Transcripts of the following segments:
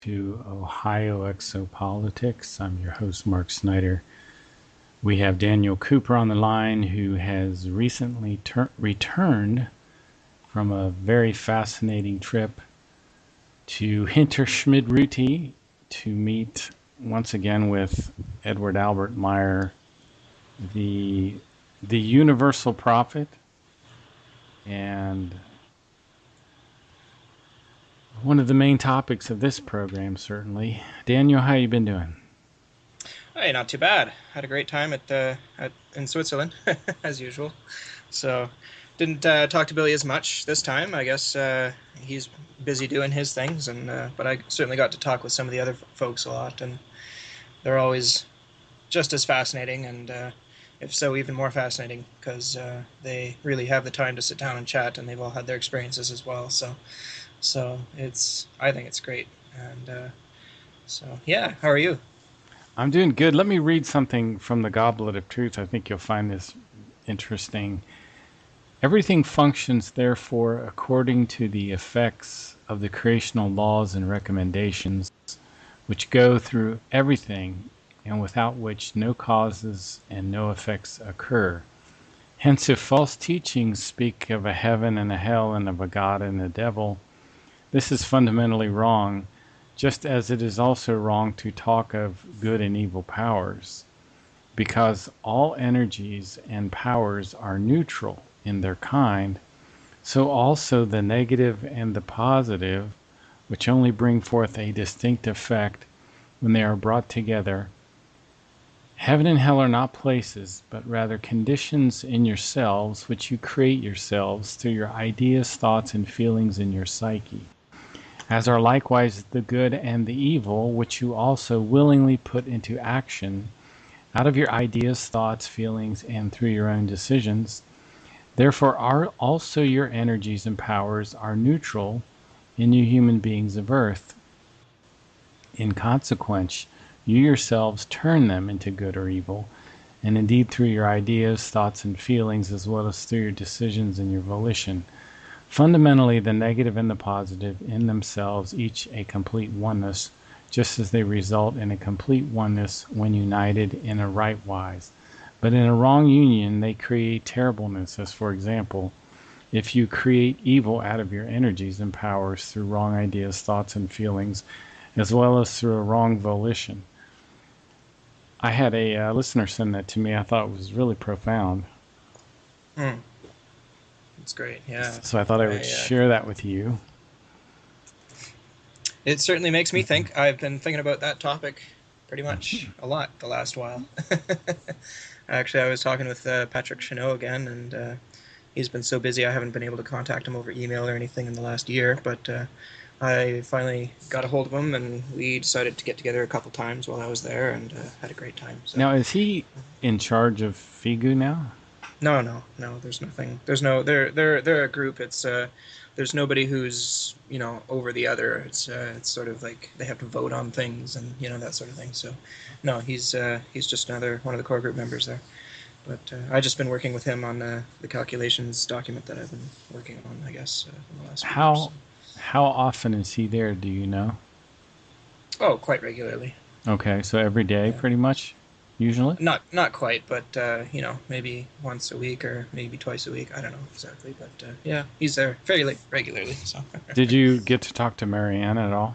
to Ohio Exopolitics. I'm your host, Mark Snyder. We have Daniel Cooper on the line, who has recently returned from a very fascinating trip to Hinterschmidruti to meet once again with Edward Albert Meier, the universal prophet, and one of the main topics of this program, certainly. Daniel, how you been doing? Hey, not too bad. Had a great time in Switzerland, as usual. So, didn't talk to Billy as much this time. I guess he's busy doing his things, and but I certainly got to talk with some of the other folks a lot, and they're always just as fascinating, and if so, even more fascinating because they really have the time to sit down and chat, and they've all had their experiences as well. So I think it's great, and so yeah. How are you? I'm doing good. Let me read something from the Goblet of Truth. I think you'll find this interesting. Everything functions, therefore, according to the effects of the creational laws and recommendations which go through everything and without which no causes and no effects occur. Hence, if false teachings speak of a heaven and a hell and of a God and a devil, this is fundamentally wrong, just as it is also wrong to talk of good and evil powers, because all energies and powers are neutral in their kind, so also the negative and the positive, which only bring forth a distinct effect when they are brought together. Heaven and hell are not places, but rather conditions in yourselves, which you create yourselves through your ideas, thoughts, and feelings in your psyche, as are likewise the good and the evil, which you also willingly put into action out of your ideas, thoughts, feelings, and through your own decisions. Therefore, also your energies and powers are neutral in you human beings of earth. In consequence, you yourselves turn them into good or evil, and indeed through your ideas, thoughts, and feelings, as well as through your decisions and your volition. Fundamentally, the negative and the positive in themselves each a complete oneness, just as they result in a complete oneness when united in a right wise. But in a wrong union, they create terribleness, as for example, if you create evil out of your energies and powers through wrong ideas, thoughts, and feelings, as well as through a wrong volition. I had a listener send that to me. I thought it was really profound. Hmm. It's great. Yeah. So I thought I would share that with you. It certainly makes me think. I've been thinking about that topic pretty much a lot the last while. Actually, I was talking with Patrick Chanot again, and he's been so busy I haven't been able to contact him over email or anything in the last year, but I finally got a hold of him, and we decided to get together a couple times while I was there, and had a great time. So. Now, is he in charge of Figu now? No. There's nothing. There's no. They're a group. It's there's nobody who's over the other. It's sort of like they have to vote on things and that sort of thing. So, no, he's just another one of the core group members there. But I just been working with him on the calculations document that I've been working on. I guess in the last few years. How often is he there? Do you know? Oh, quite regularly. Okay, so every day, Yeah. pretty much, usually. Not quite, but maybe once a week or maybe twice a week. I don't know exactly, but yeah, he's there fairly regularly. So. Did you get to talk to Marianne at all?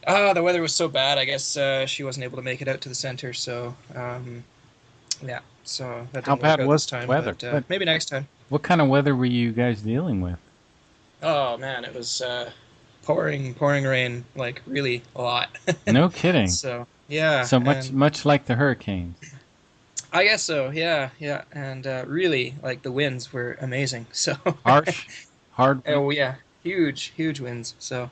The weather was so bad. I guess she wasn't able to make it out to the center. So yeah, so that How didn't work bad out was this the time. weather? But maybe next time. What kind of weather were you guys dealing with? Oh man, it was pouring rain, like really a lot. No kidding. So yeah, So and much like the hurricanes. I guess so. Yeah, and really like the winds were amazing. So Harsh, hard wind. oh yeah, huge winds. So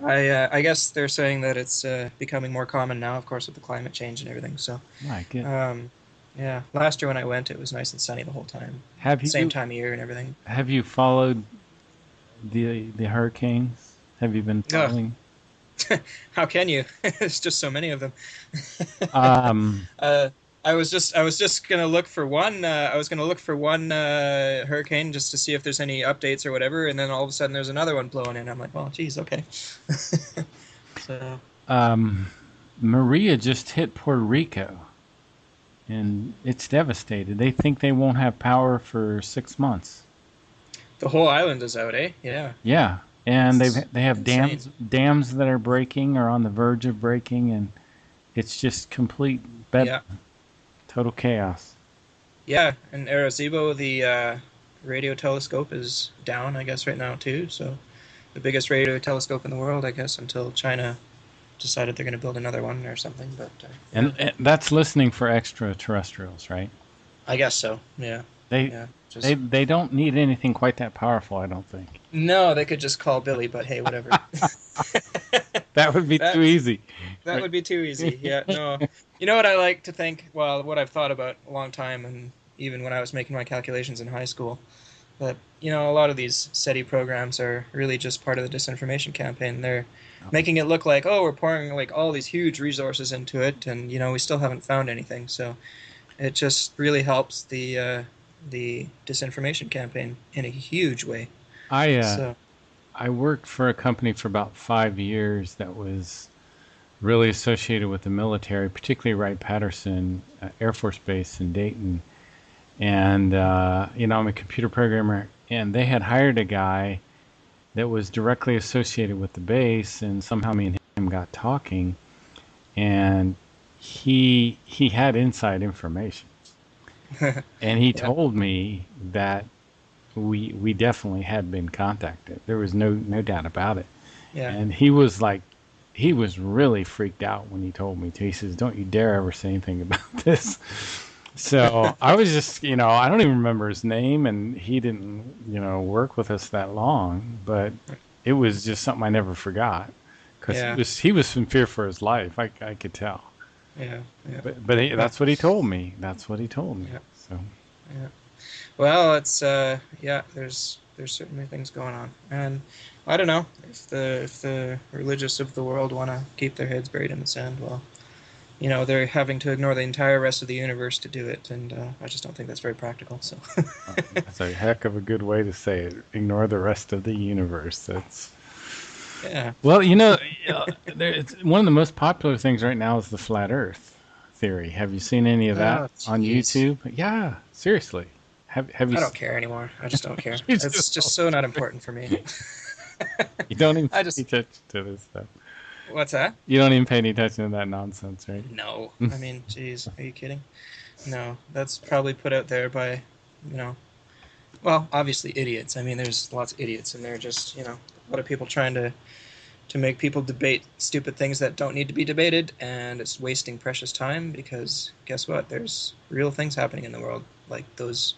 Yeah. I guess they're saying that it's becoming more common now, of course, with the climate change and everything. So My goodness. yeah, last year when I went, it was nice and sunny the whole time, Have same you time of year and everything. have you followed the hurricanes? Have you been Ugh, following? how can you? There's just so many of them. Um, uh, I was just gonna look for one. I was gonna look for one hurricane just to see if there's any updates or whatever, and then all of a sudden there's another one blowing in. I'm like, well, geez, okay. So Um, Maria just hit Puerto Rico, and it's devastated. They think they won't have power for 6 months. the whole island is out, eh? Yeah, Yeah, and it's they have insane. dams that are breaking or on the verge of breaking, and it's just complete Yeah, total chaos. yeah. And Arecibo, the radio telescope is down, I guess, right now too. So the biggest radio telescope in the world, I guess, until China decided they're going to build another one or something. But yeah, And that's listening for extraterrestrials, right? I guess so. Yeah, They yeah. Just they don't need anything quite that powerful, I don't think. no, they could just call Billy, but hey, whatever. That would be too that easy. that would be too easy. Yeah, no. You know what I like to think? Well, what I've thought about a long time, and even when I was making my calculations in high school, that a lot of these SETI programs are really just part of the disinformation campaign. They're making it look like, oh, we're pouring like all these huge resources into it, and we still haven't found anything. So it just really helps the disinformation campaign in a huge way. I So I worked for a company for about 5 years that was really associated with the military, particularly Wright-Patterson Air Force Base in Dayton. And I'm a computer programmer, and they had hired a guy that was directly associated with the base, and somehow me and him got talking, and he had inside information, and he yeah, told me that we definitely had been contacted. There was no doubt about it. yeah. And he was like, he was really freaked out when he told me to. He says, "Don't you dare ever say anything about this." So I was just, I don't even remember his name, and he didn't, work with us that long, but it was just something I never forgot because Yeah, he was in fear for his life. I could tell. yeah, yeah. But Well, that's what he told me. That's what he told me. yeah, So yeah. Well, it's yeah. There's certainly things going on, and I don't know if the religious of the world want to keep their heads buried in the sand. Well, they're having to ignore the entire rest of the universe to do it, and I just don't think that's very practical. So that's a heck of a good way to say it. Ignore the rest of the universe. That's yeah. well, it's one of the most popular things right now is the flat Earth theory. Have you seen any of that Oh, on jeez. YouTube? Yeah, seriously. Have you? I don't care anymore. I just don't care. You It's just just so not important for me. you don't even I pay any just attention to this stuff. what's that? You don't even pay any attention to that nonsense, right? No. I mean, jeez, are you kidding? No, that's probably put out there by, you know, well, obviously idiots. I mean, there's lots of idiots, and they're just, a lot of people trying to make people debate stupid things that don't need to be debated, and it's wasting precious time because guess what? There's real things happening in the world, like those,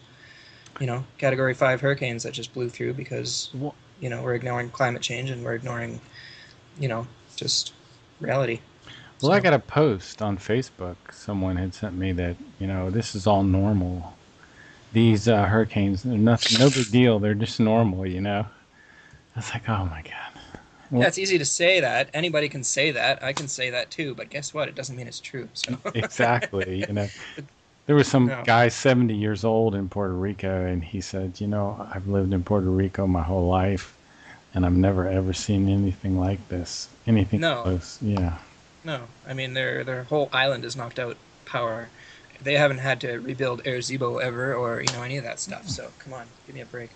Category 5 hurricanes that just blew through because, Well, we're ignoring climate change and we're ignoring, you know, just reality. well, I So, got a post on Facebook. Someone had sent me that this is all normal. These hurricanes, they're nothing, no big deal. They're just normal. I was like, oh my god. yeah, Well, it's easy to say that. Anybody can say that. I can say that too, but guess what? It doesn't mean it's true. So, exactly. There was some no. guy 70 years old in Puerto Rico, and he said, I've lived in Puerto Rico my whole life, and I've never ever seen anything like this, anything No, close. Yeah. no. I mean, their whole island is knocked out power. They haven't had to rebuild Arecibo ever, or any of that stuff. So come on, give me a break.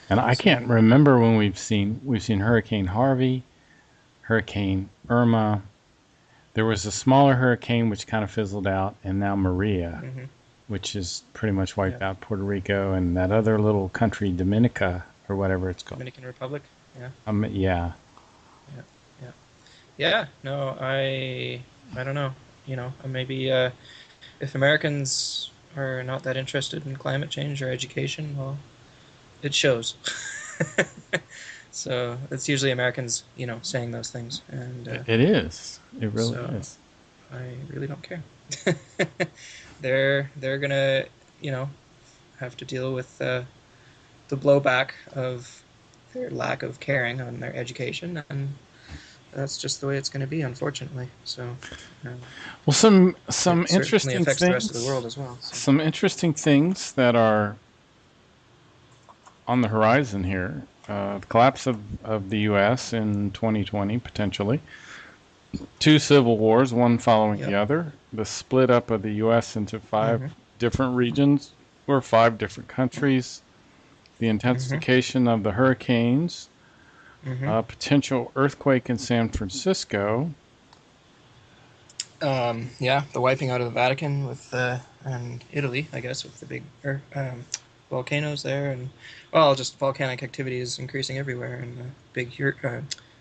And I So can't remember when we've seen Hurricane Harvey, Hurricane Irma. There was a smaller hurricane which kind of fizzled out, and now Maria, hmm which is pretty much yeah, wiped out Puerto Rico and that other little country, Dominica or whatever it's called. Dominican Republic. Yeah, Yeah. yeah, yeah, yeah. No, I don't know. Maybe if Americans are not that interested in climate change or education, well, it shows. So it's usually Americans, saying those things, and It is. It really so is. I really don't care. They're gonna, you know, have to deal with the blowback of their lack of caring on their education, and that's just the way it's going to be, unfortunately. So uh, Well, some it certainly interesting affects the rest of the things. world as well. So Some interesting things that are on the horizon here. The collapse of the U.S. in 2020 potentially. two civil wars, one following the Yep. other, the split up of the U.S. into five Mm-hmm. different regions or five different countries, the Mm-hmm. intensification of the hurricanes, Mm-hmm. a potential earthquake in San Francisco. Yeah, the wiping out of the Vatican with and Italy, I guess, with the big volcanoes there, and well, just volcanic activity is increasing everywhere, and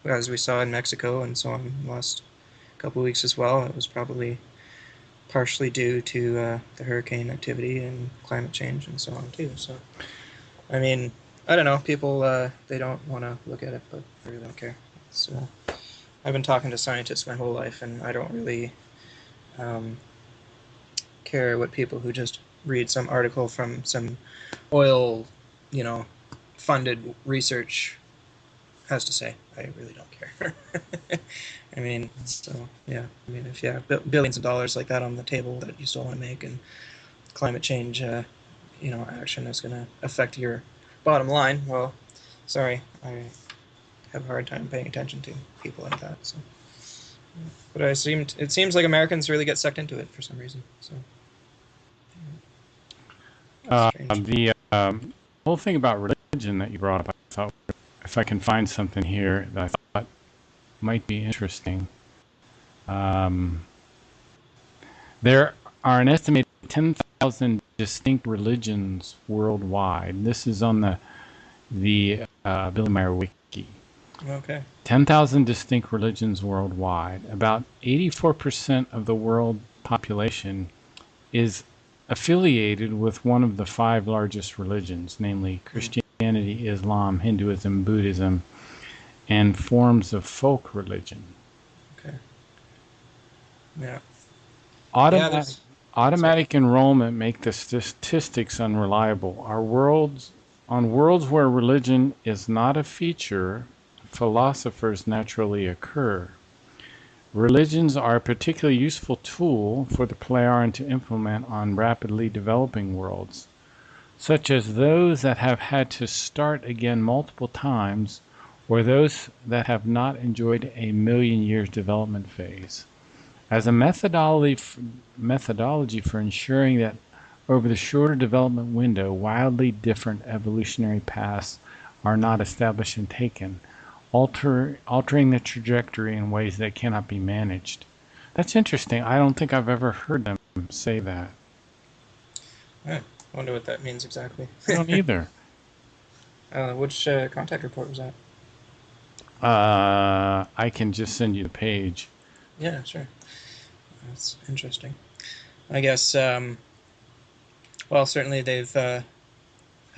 as we saw in Mexico and so on the last couple of weeks as well. It was probably partially due to the hurricane activity and climate change and so on too. So, I mean, I don't know. People they don't want to look at it, but I really don't care. So, I've been talking to scientists my whole life, and I don't really um, care what people who just read some article from some oil, you know, funded research has to say. I really don't care. I mean, so yeah. I mean, if you have billions of dollars like that on the table that you still want to make, and climate change, action is going to affect your bottom line, well, sorry, I have a hard time paying attention to people like that. So, but it seems like Americans really get sucked into it for some reason. So, strange. The whole thing about religion that you brought up, I thought if I can find something here that I thought might be interesting. Um, there are an estimated 10,000 distinct religions worldwide. This is on the Billy Meier wiki. Okay. 10,000 distinct religions worldwide. About 84% of the world population is affiliated with one of the five largest religions, namely Mm, Christianity, Islam, Hinduism, Buddhism, and forms of folk religion. okay. Yeah. Yeah. Automatic, That's. Sorry. automatic enrollment make the statistics unreliable. On worlds where religion is not a feature, philosophers naturally occur. Religions are a particularly useful tool for the Plejaren to implement on rapidly developing worlds, such as those that have had to start again multiple times or those that have not enjoyed a million years development phase. As a methodology for ensuring that over the shorter development window, wildly different evolutionary paths are not established and taken, altering the trajectory in ways that cannot be managed. That's interesting. I don't think I've ever heard them say that. I wonder what that means exactly. I don't either. Which contact report was that? I can just send you the page. Yeah, sure. That's interesting. I guess. Well, certainly they've had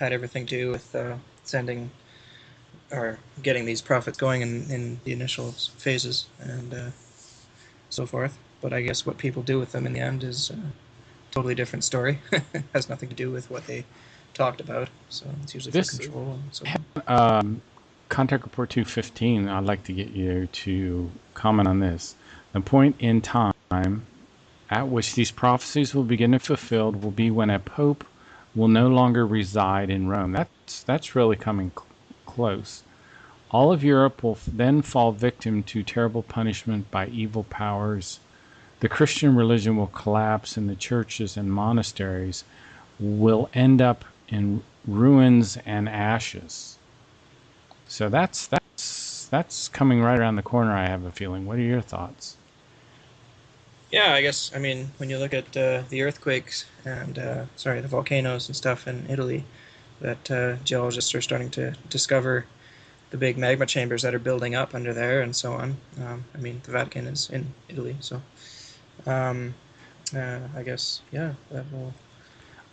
everything to do with sending or getting these profits going in the initial phases and so forth. But I guess what people do with them in the end is a totally different story. Has nothing to do with what they talked about. So it's usually for This control and so on. um, Contact Report 215, I'd like to get you to comment on this. The point in time at which these prophecies will begin to be fulfilled will be when a pope will no longer reside in Rome. That's really coming close. All of Europe will then fall victim to terrible punishment by evil powers. The Christian religion will collapse, and the churches and monasteries will end up in ruins and ashes. So that's coming right around the corner. I have a feeling. What are your thoughts? Yeah, I guess. I mean, when you look at the earthquakes and the volcanoes and stuff in Italy, that geologists are starting to discover the big magma chambers that are building up under there and so on. I mean, the Vatican is in Italy, so um, I guess yeah, that will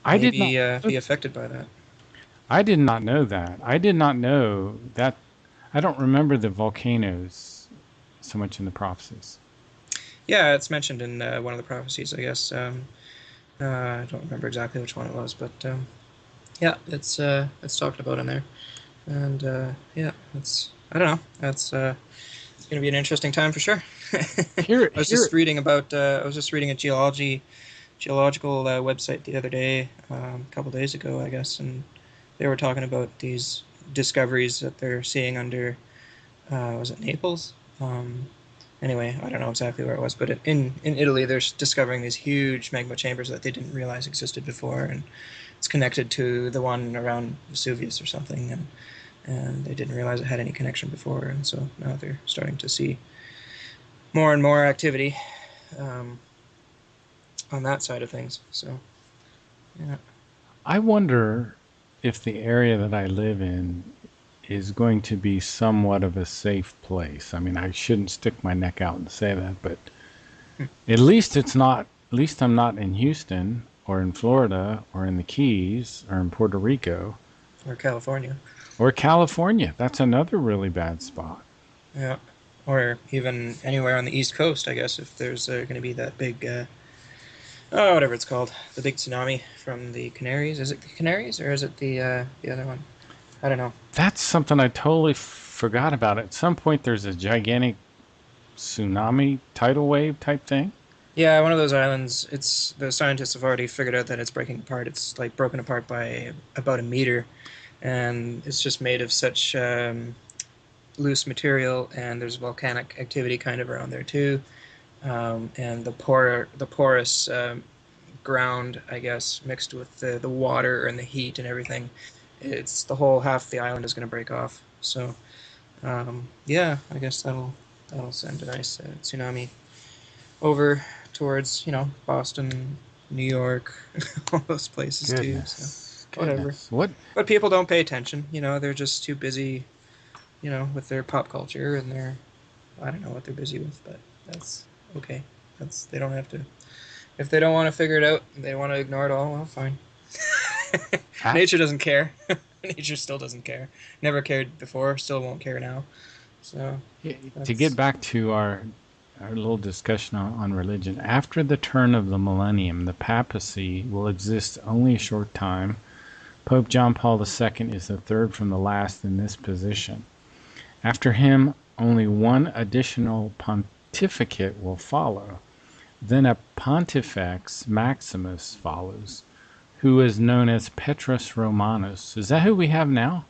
I did not. maybe be affected by that. I did not know that. I did not know that. I don't remember the volcanoes so much in the prophecies. Yeah, it's mentioned in one of the prophecies, I guess. I don't remember exactly which one it was, but yeah, it's talked about in there, and yeah, it's I don't know. That's it's going to be an interesting time for sure. Here, here. I was just reading a geological website the other day, a couple days ago, I guess, and they were talking about these discoveries that they're seeing under was it Naples? Anyway, I don't know exactly where it was, but in Italy, they're discovering these huge magma chambers that they didn't realize existed before, and it's connected to the one around Vesuvius or something, and they didn't realize it had any connection before, and so now they're starting to see more and more activity um, on that side of things. So, yeah. I wonder if the area that I live in is going to be somewhat of a safe place. I mean, I shouldn't stick my neck out and say that, but Hmm. at least it's not, at least I'm not in Houston or in Florida or in the Keys or in Puerto Rico Or California. or California. That's another really bad spot. Yeah. Or even anywhere on the East Coast, I guess, if there's going to be that big, oh, whatever it's called, the big tsunami from the Canaries. Is it the Canaries or is it the other one? I don't know. That's something I totally forgot about. At some point, there's a gigantic tsunami tidal wave type thing. Yeah, one of those islands. It's the scientists have already figured out that it's breaking apart. It's like broken apart by about a meter, and it's just made of such loose material. And there's volcanic activity kind of around there too. And the porous ground, I guess, mixed with the water and the heat and everything, it's the whole half the island is going to break off. So yeah, I guess that'll send a nice tsunami over towards Boston, New York, all those places too. So Goodness, whatever. goodness. What? But people don't pay attention. They're just too busy. With their pop culture and their I don't know what they're busy with, but that's okay. That's they don't have to. If they don't want to figure it out, they want to ignore it all. Well, fine. I, Nature doesn't care. Nature still doesn't care. Never cared before. Still won't care now. So to get that's back to our little discussion on religion, after the turn of the millennium, the papacy will exist only a short time. Pope John Paul II is the third from the last in this position. After him, only one additional pontificate will follow. Then a Pontifex Maximus follows, who is known as Petrus Romanus. Is that who we have now?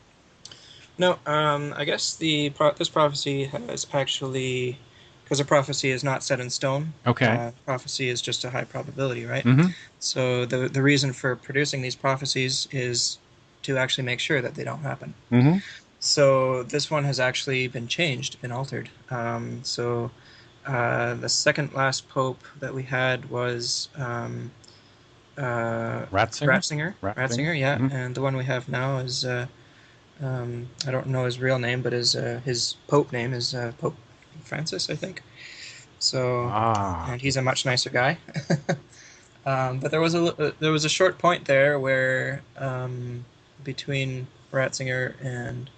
no. I guess this prophecy has actually because a prophecy is not set in stone. Okay. Prophecy is just a high probability, right? Mm-hmm. So the reason for producing these prophecies is to actually make sure that they don't happen. Mm-hmm. So this one has actually been changed, been altered. The second last pope that we had was Ratzinger? Ratzinger. Ratzinger? Ratzinger, yeah. Mm-hmm. And the one we have now is I don't know his real name, but his pope name is Pope Francis, I think. So, Ah. and he's a much nicer guy. But there was a short point there where between Ratzinger and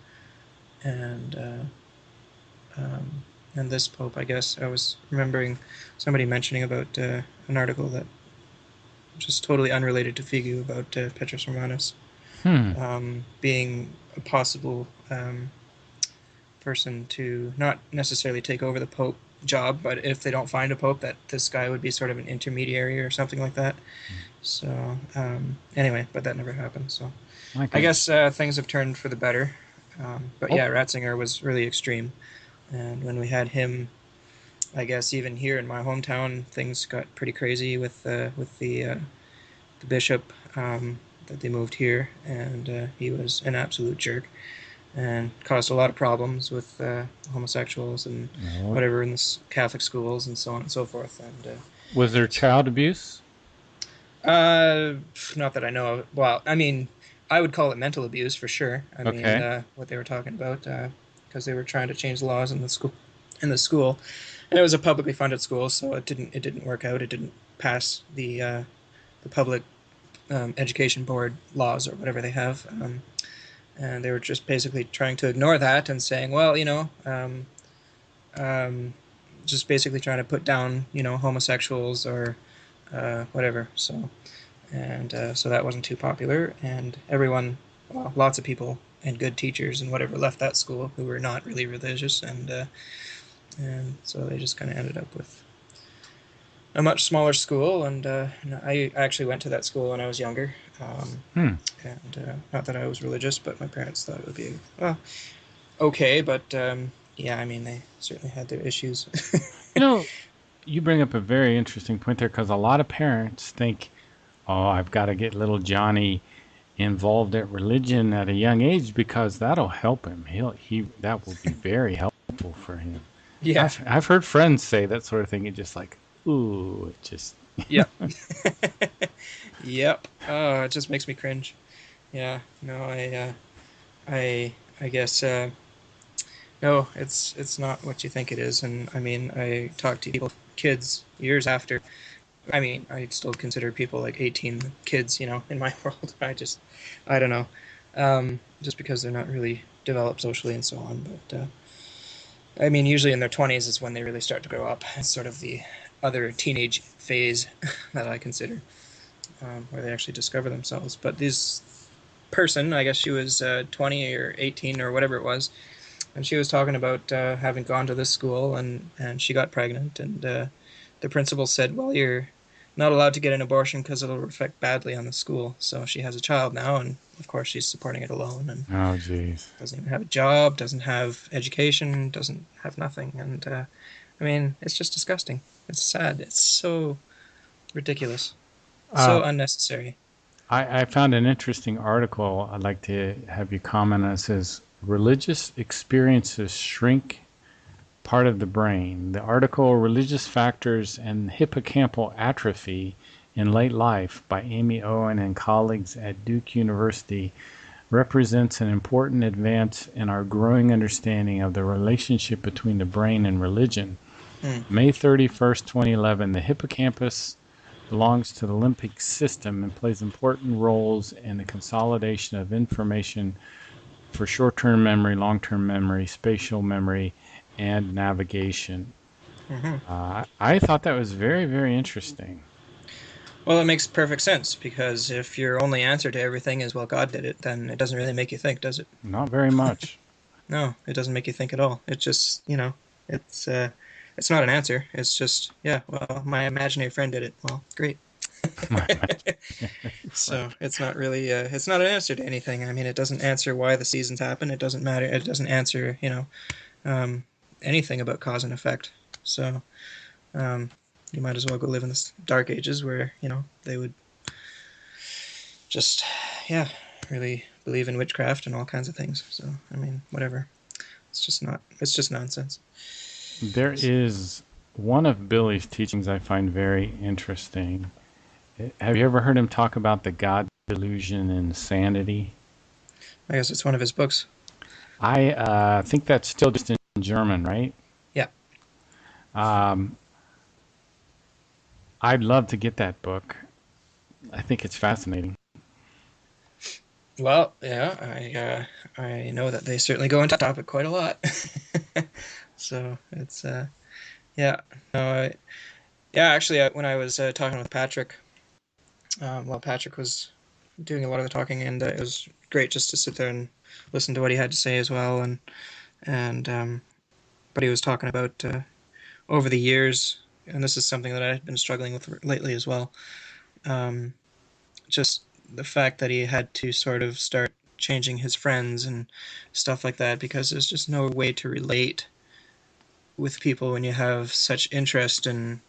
um, and this pope, I guess I was remembering somebody mentioning about an article that just totally unrelated to Figu about Petrus Romanus Hmm. being a possible person to not necessarily take over the pope job, but if they don't find a pope, that this guy would be sort of an intermediary or something like that. So anyway, but that never happened. So My I guess goodness. things have turned for the better. But Oh, yeah, Ratzinger was really extreme, and when we had him, I guess even here in my hometown, things got pretty crazy with the bishop that they moved here, and he was an absolute jerk and caused a lot of problems with homosexuals and no. whatever in the Catholic schools and so on and so forth. And Was there child abuse? not that I know of. Well, I mean, I would call it mental abuse for sure. I mean, Okay. what they were talking about because they were trying to change the laws in the school, and it was a publicly funded school, so it didn't work out. It didn't pass the public education board laws or whatever they have. And they were just basically trying to ignore that and saying, well, um, just basically trying to put down, homosexuals or whatever. So that wasn't too popular, and everyone, well, lots of people and good teachers and whatever left that school who were not really religious, and so they just kind of ended up with a much smaller school. And I actually went to that school when I was younger. Hmm. And not that I was religious, but my parents thought it would be well, okay, but Yeah, I mean, they certainly had their issues. You know, you bring up a very interesting point there because a lot of parents think, oh, I've got to get little Johnny involved at religion at a young age because that'll help him. That will be very helpful for him. Yeah. I've heard friends say that sort of thing. It just like, ooh, it just Yep. Yep. Oh, it just makes me cringe. Yeah. No, I guess, no, it's not what you think it is. And I mean, I talk to people, kids, years after. I mean, I still consider people like 18 kids, in my world. I don't know. Just because they're not really developed socially and so on. But I mean, usually in their 20s is when they really start to grow up. It's sort of the other teenage phase that I consider, where they actually discover themselves. But this person, I guess she was 20 or 18 or whatever it was, and she was talking about having gone to this school, and she got pregnant, and the principal said, well, you're not allowed to get an abortion because it'll affect badly on the school. So she has a child now, and of course she's supporting it alone, and oh geez. doesn't even have a job, doesn't have education, doesn't have nothing. And I mean, it's just disgusting. It's sad. It's so ridiculous, Uh, so unnecessary. I found an interesting article I'd like to have you comment on. It says religious experiences shrink part of the brain. The article Religious Factors and Hippocampal Atrophy in Late Life by Amy Owen and colleagues at Duke University represents an important advance in our growing understanding of the relationship between the brain and religion. Hmm. May 31st, 2011, the hippocampus belongs to the limbic system and plays important roles in the consolidation of information for short-term memory, long-term memory, spatial memory, and navigation. Mm-hmm. I thought that was very, very interesting. Well, it makes perfect sense because if your only answer to everything is, well, God did it, then it doesn't really make you think, does it? Not very much. No, it doesn't make you think at all. It just, it's not an answer. It's just, yeah, well, my imaginary friend did it. Well, great. My imaginary So friend. it's not really, it's not an answer to anything. I mean, it doesn't answer why the seasons happen. It doesn't matter. It doesn't answer, um, anything about cause and effect. So, um, you might as well go live in the dark ages where, they would just, yeah, really believe in witchcraft and all kinds of things. So, I mean, whatever. It's just nonsense. There is one of Billy's teachings I find very interesting. Have you ever heard him talk about the God delusion and insanity? I guess it's one of his books. I think that's still just in German, right? Yeah. Um, I'd love to get that book. I think it's fascinating. Well, yeah, I know that they certainly go into topic quite a lot. So it's yeah, no, yeah. Actually, when I was talking with Patrick, well, Patrick was doing a lot of the talking, and it was great just to sit there and listen to what he had to say as well. And but he was talking about over the years, and this is something that I've been struggling with lately as well. Um, just the fact that he had to sort of start changing his friends and stuff like that because there's just no way to relate with people when you have such interest in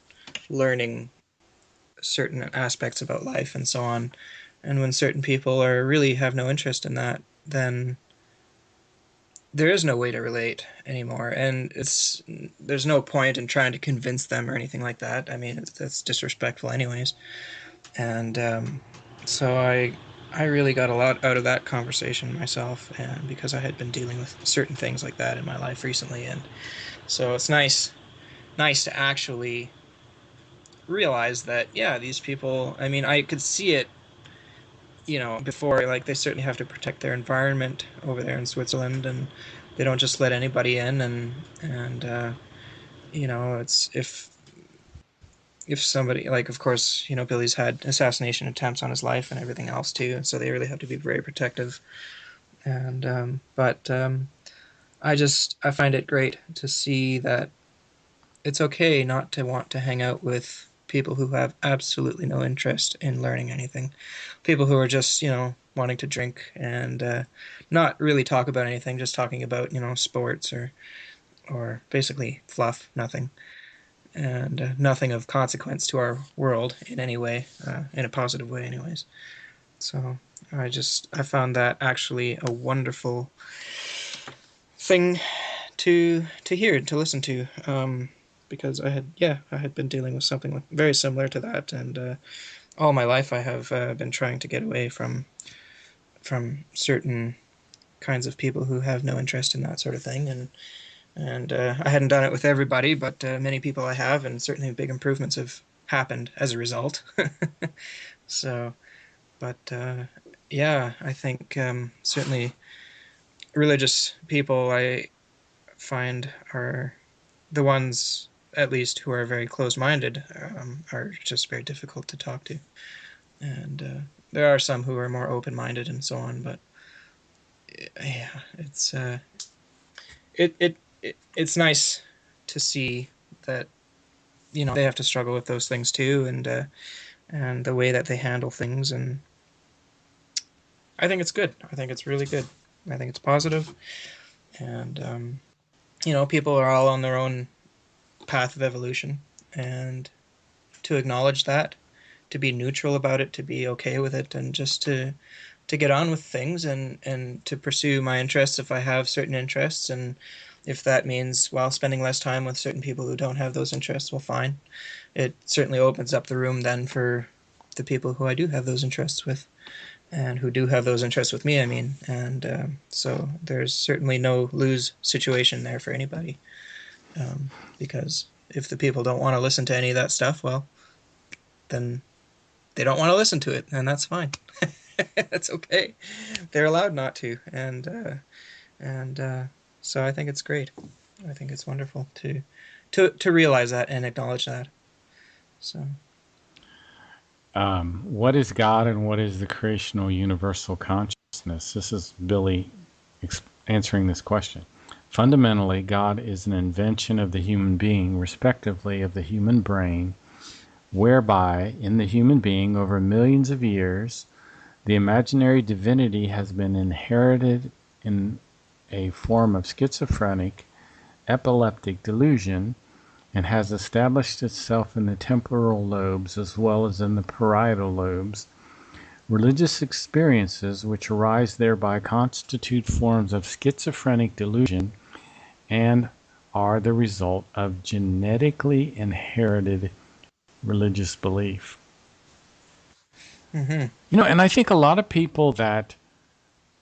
learning certain aspects about life and so on. And when certain people are really have no interest in that, then there is no way to relate anymore. And there's no point in trying to convince them or anything like that. I mean, that's disrespectful, anyways. And so I really got a lot out of that conversation myself, and because I had been dealing with certain things like that in my life recently, and so it's nice to actually realize that, yeah, these people. I mean, I could see it, before. Like, they certainly have to protect their environment over there in Switzerland, and they don't just let anybody in, and it's if somebody, like, of course, Billy's had assassination attempts on his life and everything else too, and so they really have to be very protective. And but I find it great to see that it's okay not to want to hang out with people who have absolutely no interest in learning anything, people who are just wanting to drink and not really talk about anything, just talking about sports or or basically fluff, nothing, and nothing of consequence to our world in any way, in a positive way, anyways. So I found that actually a wonderful thing to hear, to listen to, because I had been dealing with something very similar to that, and all my life I have been trying to get away from certain kinds of people who have no interest in that sort of thing, and I hadn't done it with everybody, but many people I have, and certainly big improvements have happened as a result. So, but yeah, I think certainly religious people I find are the ones, at least, who are very closed-minded, are just very difficult to talk to. And there are some who are more open-minded and so on, but yeah, it's nice to see that they have to struggle with those things too, and the way that they handle things, and I think it's good. I think it's really good. I think it's positive, and people are all on their own path of evolution, and to acknowledge that, to be neutral about it, to be okay with it, and just to get on with things, and to pursue my interests if I have certain interests, and if that means spending less time with certain people who don't have those interests, well, fine. It certainly opens up the room then for the people who I do have those interests with, and who do have those interests with me, I mean. And so there's certainly no lose situation there for anybody, because if the people don't want to listen to any of that stuff, well, then they don't want to listen to it, and that's fine. That's okay. They're allowed not to, and so I think it's great. I think it's wonderful to realize that and acknowledge that. So, What is God and what is the creational universal consciousness? This is Billy answering this question. Fundamentally, God is an invention of the human being, respectively of the human brain, whereby, in the human being, over millions of years, the imaginary divinity has been inherited in a form of schizophrenic, epileptic delusion, and has established itself in the temporal lobes as well as in the parietal lobes. Religious experiences which arise thereby constitute forms of schizophrenic delusion and are the result of genetically inherited religious belief. mm-hmm. And I think a lot of people that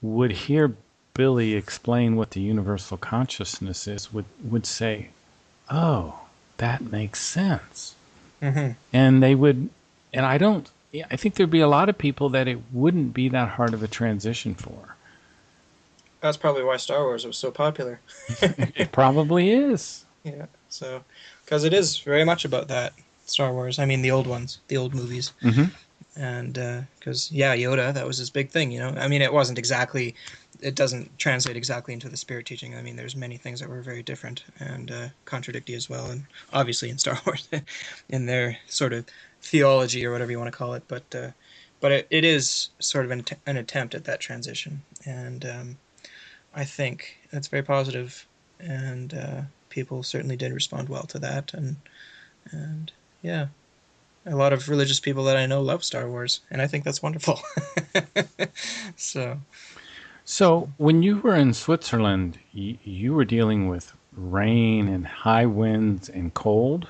would hear Billy explain what the universal consciousness is would say, oh, that makes sense. Mm-hmm. And they would, and I think there'd be a lot of people that it wouldn't be that hard of a transition for. That's probably why Star Wars was so popular. It probably is. Yeah, so because it is very much about that. Star Wars. I mean, the old ones, the old movies. Mm-hmm. And because Yoda, that was his big thing. I mean, it doesn't translate exactly into the spirit teaching. I mean, there's many things that were very different and contradictory as well, and obviously in Star Wars, in their sort of theology or whatever you want to call it. But it is sort of an attempt at that transition, and I think that's very positive, and people certainly did respond well to that, and yeah. A lot of religious people that I know love Star Wars, and I think that's wonderful. So, So when you were in Switzerland, you were dealing with rain and high winds and cold.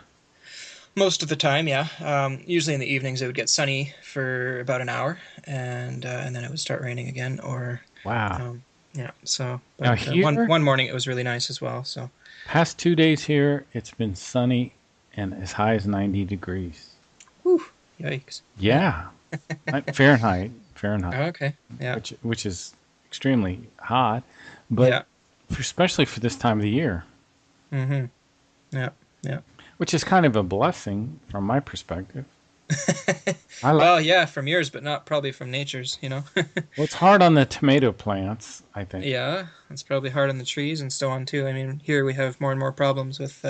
most of the time, yeah. Usually in the evenings, it would get sunny for about an hour, and then it would start raining again. Or, Wow. um, yeah. So, Now but here, one morning it was really nice as well. So, past 2 days here, it's been sunny and as high as 90 degrees. whew, yikes. Yeah. Yeah. Fahrenheit, Okay. Yeah. which is extremely hot, but Yeah. especially for this time of the year, Mm-hmm. Yeah. Yeah. which is kind of a blessing from my perspective. I like. Well, yeah, from yours, but not probably from nature's. Well, it's hard on the tomato plants, I think. Yeah, it's probably hard on the trees and so on too. I mean, here we have more and more problems with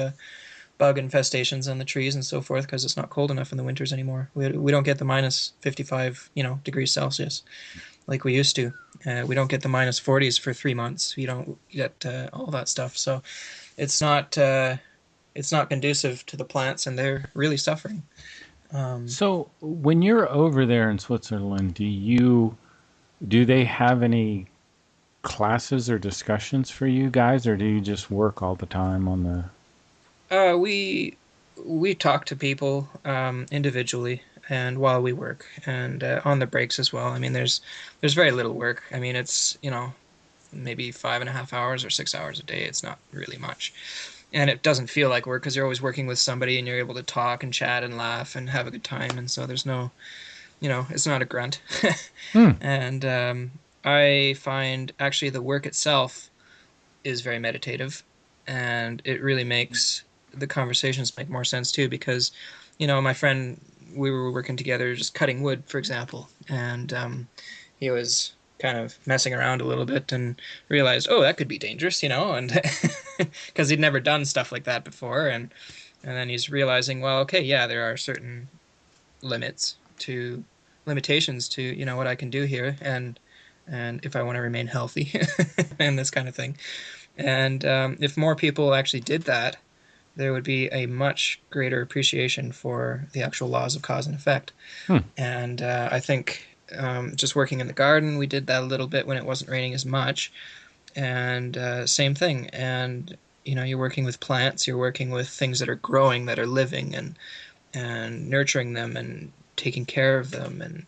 bug infestations on the trees and so forth because it's not cold enough in the winters anymore. We don't get the minus 55, degrees Celsius like we used to. We don't get the minus 40s for 3 months. We don't get all that stuff. So it's not conducive to the plants, and they're really suffering. Um, So when you're over there in Switzerland, do they have any classes or discussions for you guys, or do you just work all the time on the? we talk to people individually and while we work, and on the breaks as well. I mean, there's very little work. I mean, it's maybe 5.5 hours or 6 hours a day. It's not really much, and it doesn't feel like work because you're always working with somebody and you're able to talk and chat and laugh and have a good time. And so there's no, it's not a grunt. Hmm. And I find actually the work itself is very meditative, and it really makes the conversations make more sense too because, my friend, we were working together just cutting wood, for example, and he was kind of messing around a little bit and realized, oh, that could be dangerous, and because he'd never done stuff like that before, and then he's realizing, well, okay, yeah, there are certain limits to limitations to what I can do here, and if I want to remain healthy and this kind of thing. And if more people actually did that, there would be a much greater appreciation for the actual laws of cause and effect. Hmm. And I think just working in the garden, we did that a little bit when it wasn't raining as much. And same thing. And you're working with plants, you're working with things that are growing, that are living, and nurturing them and taking care of them,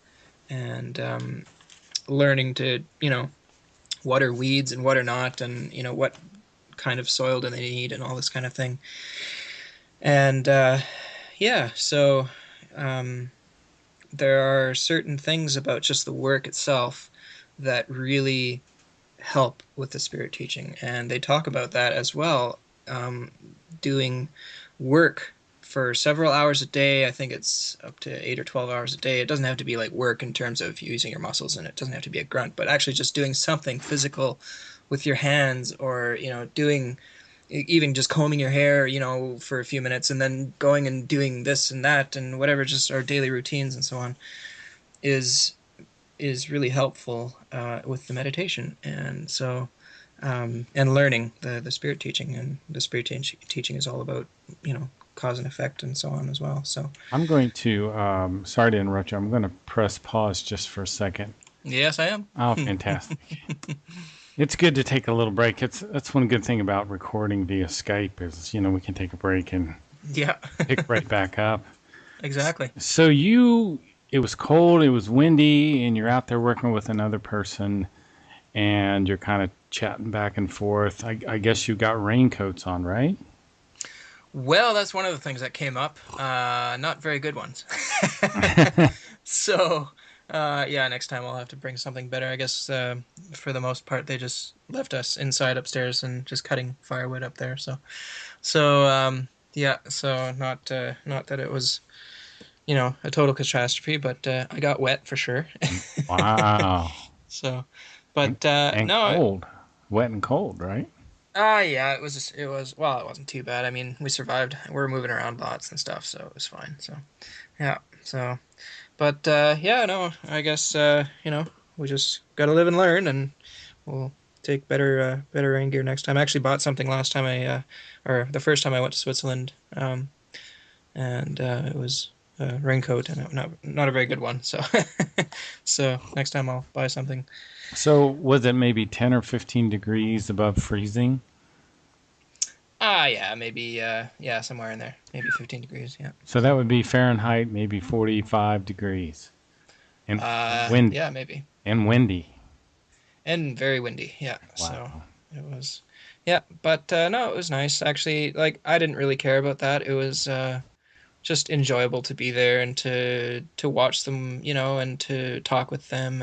and learning to what are weeds and what are not, and what kind of soil do they need, and all this kind of thing. And yeah, so um, there are certain things about just the work itself that really help with the spirit teaching, and they talk about that as well. Doing work for several hours a day. I think it's up to 8 or 12 hours a day. It doesn't have to be like work in terms of using your muscles, and it doesn't have to be a grunt, but actually just doing something physical with your hands, or doing, even just combing your hair, for a few minutes, and then going and doing this and that and whatever, just our daily routines and so on, is is really helpful with the meditation. And so and learning the spirit teaching, and the spirit teaching is all about cause and effect and so on as well. So I'm going to. Sorry to interrupt you. I'm going to press pause just for a second. yes, I am. Oh, fantastic! It's good to take a little break. That's one good thing about recording via Skype is we can take a break and Yeah. pick right back up. Exactly. So it was cold, it was windy, and you're out there working with another person, and you're kind of chatting back and forth. I guess you got raincoats on, right? Well, that's one of the things that came up. Not very good ones. So, yeah, next time I'll have to bring something better. I guess for the most part, they just left us inside upstairs and just cutting firewood up there. So, yeah, so not that it was, a total catastrophe, but I got wet for sure. Wow. So, And, but and no, cold. Wet and cold, right? yeah, well, it wasn't too bad. I mean, we survived. We were moving around lots and stuff, so it was fine. So, yeah, so. But yeah, no, I guess we just got to live and learn, and we'll take better rain gear next time. I actually bought something last time or the first time I went to Switzerland, and it was a raincoat, and not a very good one. So so next time I'll buy something. So was it maybe 10 or 15 degrees above freezing? Yeah, maybe yeah, somewhere in there, maybe 15 degrees. Yeah. So that would be Fahrenheit, maybe 45 degrees. And wind Yeah, maybe. and windy. And very windy. Yeah. So Wow. it was, yeah. But no, it was nice actually. Like I didn't really care about that. It was just enjoyable to be there and to watch them, and to talk with them,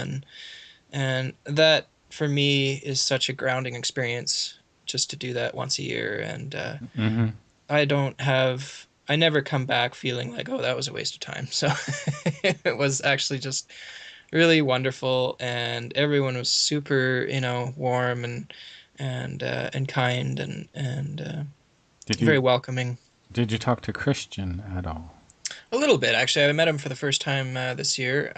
and that for me is such a grounding experience just to do that once a year. And Hmm. I never come back feeling like, oh, that was a waste of time. So it was actually just really wonderful, and everyone was super, warm and kind, and Did very you welcoming. did you talk to Christian at all? A little bit, actually. I met him for the first time this year.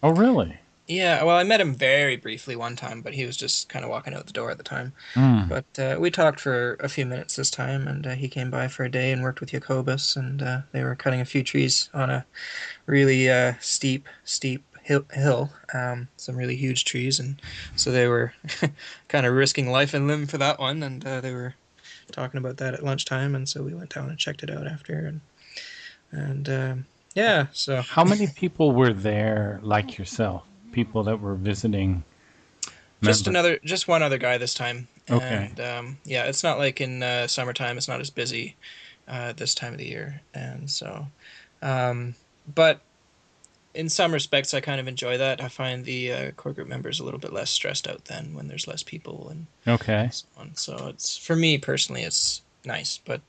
Oh, really? Yeah, well, I met him very briefly one time, but he was just kind of walking out the door at the time. Mm. But we talked for a few minutes this time, and he came by for a day and worked with Jacobus, and they were cutting a few trees on a really steep hill, some really huge trees, and so they were kind of risking life and limb for that one, and they were talking about that at lunchtime, and so we went down and checked it out after, and yeah, so How many people were there like yourself? People that were visiting members? just one other guy this time, Okay. and yeah, it's not like in summertime, it's not as busy this time of the year, and so, um, but in some respects, I kind of enjoy that. I find the core group members a little bit less stressed out then when there's less people and Okay. so on. So it's for me personally, it's nice. But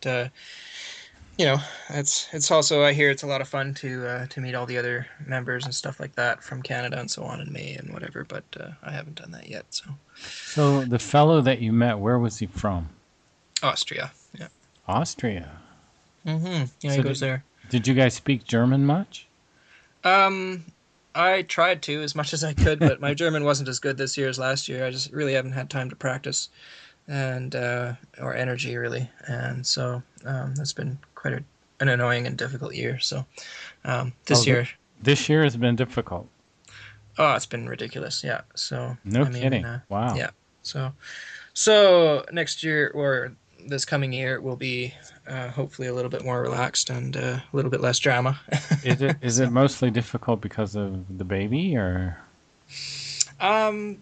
you know, it's also I hear it's a lot of fun to meet all the other members and stuff like that from Canada and so on in May and whatever. But I haven't done that yet. So So the fellow that you met, where was he from? Austria, yeah. Austria. Yeah, he So goes there. did you guys speak German much? Um, I tried to as much as I could, but my German wasn't as good this year as last year. I just really haven't had time to practice. And or energy really, and so that's been quite an annoying and difficult year. So Oh, this year, this year has been difficult. oh, it's been ridiculous. Yeah. So No I mean, kidding. Wow. yeah. So so next year or this coming year it will be hopefully a little bit more relaxed and a little bit less drama. Is it So mostly difficult because of the baby or? um,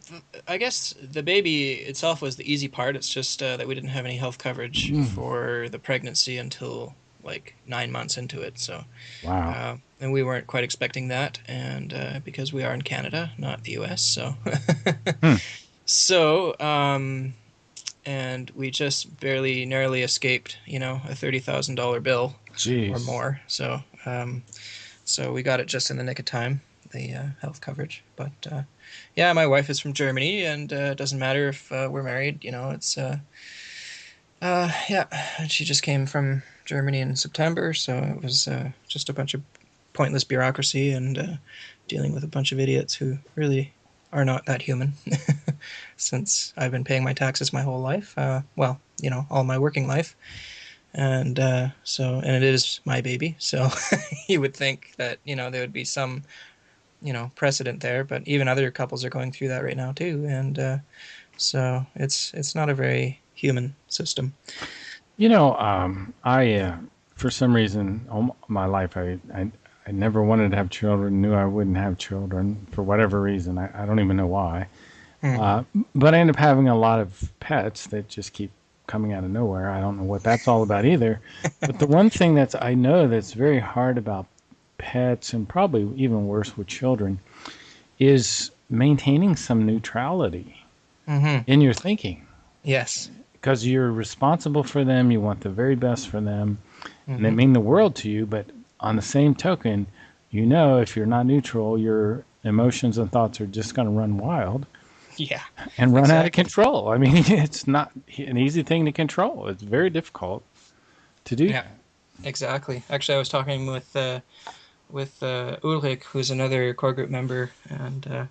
I guess the baby itself was the easy part. It's just that we didn't have any health coverage Mm, for the pregnancy until like 9 months into it. So wow. and we weren't quite expecting that, and because we are in Canada, not the U.S., so Hmm. so and we just barely, narrowly escaped, a $30,000 bill or Jeez. more. So we got it just in the nick of time, the health coverage. But yeah, my wife is from Germany, and it doesn't matter if we're married. It's yeah, she just came from Germany in September, so it was just a bunch of pointless bureaucracy and dealing with a bunch of idiots who really are not that human. Since I've been paying my taxes my whole life, well, all my working life, and and it is my baby, so you would think that there would be some precedent there, but even other couples are going through that right now too, and so it's not a very human system. I for some reason all my life I never wanted to have children. Knew I wouldn't have children for whatever reason. I don't even know why. Hmm. Uh, but I end up having a lot of pets that just keep coming out of nowhere. I don't know what that's all about either. But the one thing I know that's very hard about pets and probably even worse with children is maintaining some neutrality Hmm. in your thinking Yes. because you're responsible for them. You want the very best for them, and they Hmm. mean the world to you. But on the same token, if you're not neutral, your emotions and thoughts are just going to run wild Yeah. and run out of Exactly. control. I mean, it's not an easy thing to control. It's very difficult to do Yeah. that. Exactly. Actually, I was talking with Ulrich, who's another core group member, and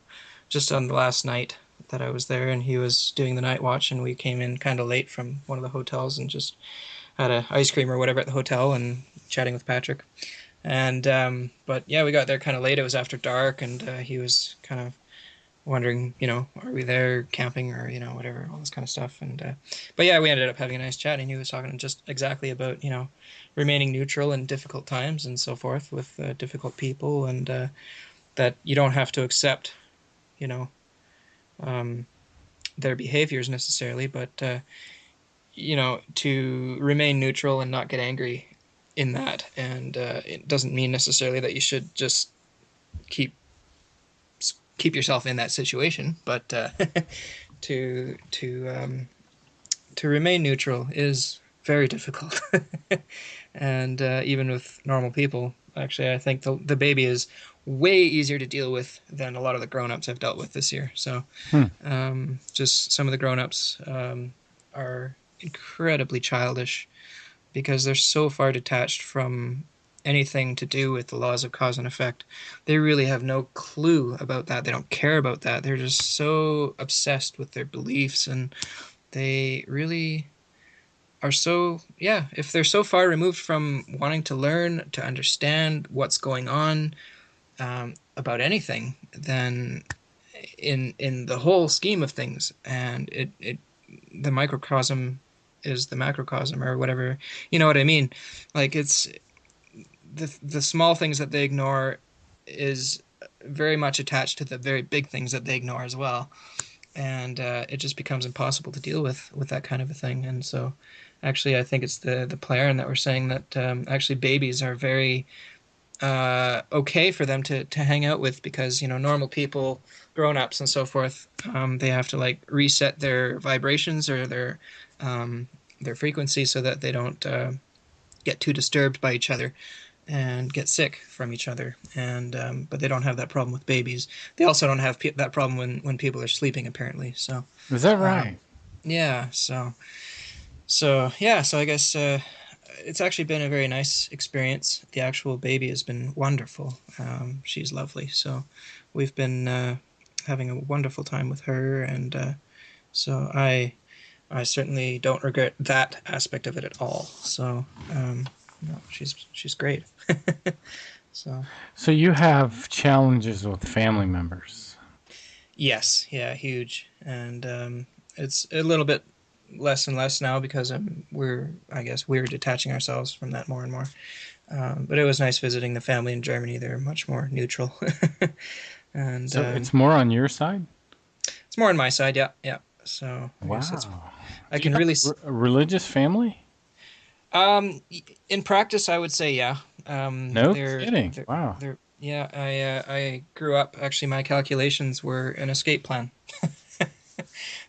just on the last night that I was there, and he was doing the night watch, and we came in kind of late from one of the hotels and just had a ice cream or whatever at the hotel and chatting with Patrick. And but yeah, we got there kind of late. It was after dark, and he was kind of wondering, are we there camping or whatever, all this kind of stuff. And but yeah, we ended up having a nice chat, and he was talking just exactly about remaining neutral in difficult times and so forth with difficult people, and that you don't have to accept, you know, um, their behaviors necessarily, but to remain neutral and not get angry in that. And it doesn't mean necessarily that you should just keep keep yourself in that situation, but to to um, to remain neutral is very difficult. And even with normal people, actually, I think the baby is way easier to deal with than a lot of the grown-ups I've dealt with this year. So Hmm. just some of the grown-ups are incredibly childish because they're so far detached from anything to do with the laws of cause and effect. They really have no clue about that. They don't care about that. They're just so obsessed with their beliefs, and they really are so, yeah, if they're so far removed from wanting to learn, to understand what's going on about anything, then in the whole scheme of things, and the microcosm is the macrocosm or whatever, you know what I mean? Like it's the small things that they ignore is very much attached to the very big things that they ignore as well, and it just becomes impossible to deal with that kind of a thing. And so, actually, I think it's the player that we're saying that actually babies are very okay for them to hang out with, because normal people, grown-ups and so forth, they have to like reset their vibrations or their frequency so that they don't get too disturbed by each other and get sick from each other. And but they don't have that problem with babies. They also don't have that problem when people are sleeping, apparently. So Is that um, right? yeah, so yeah, so I guess it's actually been a very nice experience. The actual baby has been wonderful. She's lovely. So we've been having a wonderful time with her, and so I certainly don't regret that aspect of it at all. So no, she's great. So So you have challenges with family members. yes, yeah, huge, and it's a little bit less and less now because I guess we're detaching ourselves from that more and more. But it was nice visiting the family in Germany. They're much more neutral, and So it's more on your side? it's more on my side. Yeah, yeah. So I guess it's Wow. I Do you can have really a religious family? in practice I would say yeah. No kidding. They're Wow. yeah. I grew up, actually my calculations were an escape plan.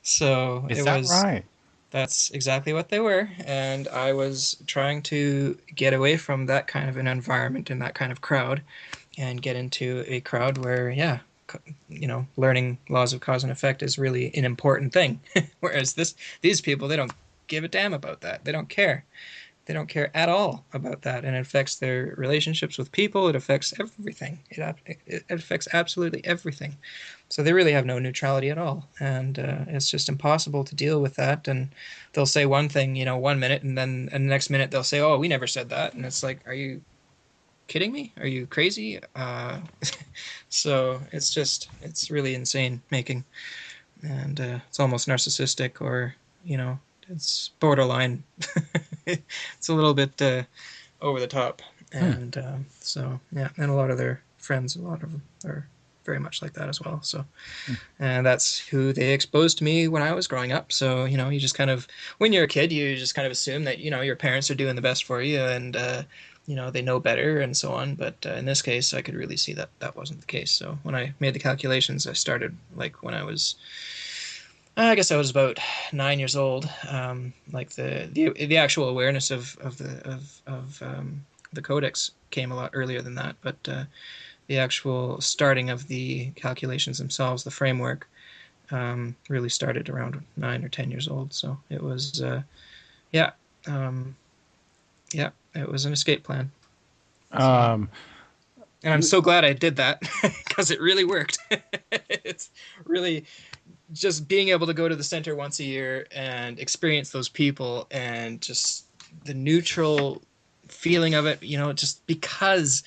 So Is that right? that's exactly what they were, and I was trying to get away from that kind of an environment and that kind of crowd, and get into a crowd where, yeah, learning laws of cause and effect is really an important thing. Whereas these people, they don't give a damn about that. They don't care. They don't care at all about that, and it affects their relationships with people. It affects everything. It affects absolutely everything. So they really have no neutrality at all, and it's just impossible to deal with that. And they'll say one thing, 1 minute, and then and the next minute they'll say, "Oh, we never said that," and it's like, "Are you kidding me? Are you crazy?" So it's really insane making, and it's almost narcissistic, or it's borderline. It's a little bit over the top, Hmm. and so yeah, and a lot of their friends, a lot of them are very much like that as well. So, and that's who they exposed to me when I was growing up. So you just kind of, when you're a kid, you just kind of assume that your parents are doing the best for you, and they know better and so on. But in this case, I could really see that that wasn't the case. So when I made the calculations, I started like when I was, I guess I was about 9 years old. Like the actual awareness of the codex came a lot earlier than that, but the actual starting of the calculations themselves, the framework, really started around 9 or 10 years old. So it was, yeah, um, yeah, it was an escape plan. So, Um, and I'm so glad I did that because it really worked. It's really just being able to go to the center once a year and experience those people, and just the neutral feeling of it, just because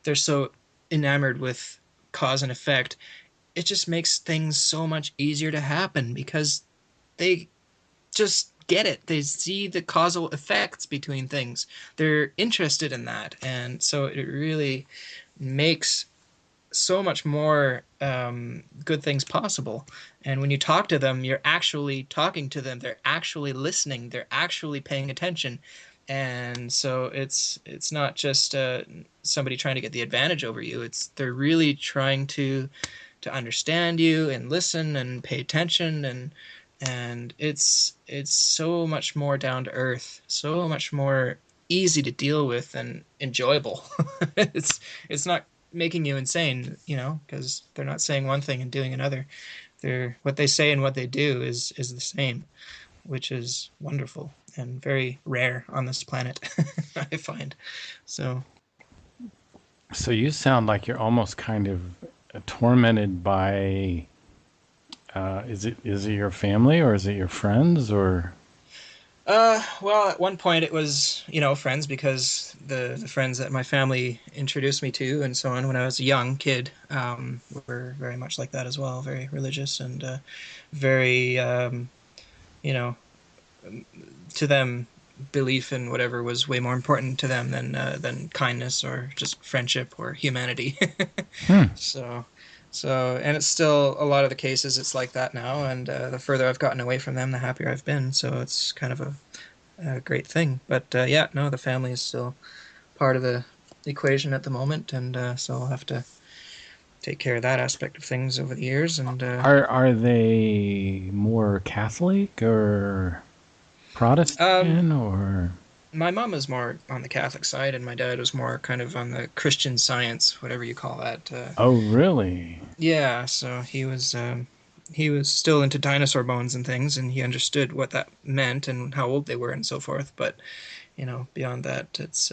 they're so enamored with cause and effect, it just makes things so much easier to happen because they just get it. They see the causal effects between things. They're interested in that. And so it really makes so much more good things possible. And when you talk to them, you're actually talking to them. They're actually listening. They're actually paying attention. And so it's not just somebody trying to get the advantage over you. It's they're really trying to understand you and listen and pay attention, and it's so much more down to earth, so much more easy to deal with and enjoyable. It's not making you insane, because they're not saying one thing and doing another. They're what they say and what they do is the same, which is wonderful and very rare on this planet, I find. So, So you sound like you're almost kind of tormented by. Is it your family or is it your friends or? Well, at one point it was, friends because the friends that my family introduced me to and so on when I was a young kid, were very much like that as well, very religious and very, you know, to them, belief in whatever was way more important to them than kindness or just friendship or humanity. Hmm. So, and it's still a lot of the cases it's like that now, and the further I've gotten away from them, the happier I've been. So it's kind of a great thing. But yeah, no, the family is still part of the equation at the moment, and so I'll have to take care of that aspect of things over the years. And Are they more Catholic or um, Protestant or? my mom is more on the Catholic side, and my dad was more kind of on the Christian Science, whatever you call that. Oh, really? Yeah, so he was still into dinosaur bones and things, and he understood what that meant and how old they were and so forth. But beyond that, it's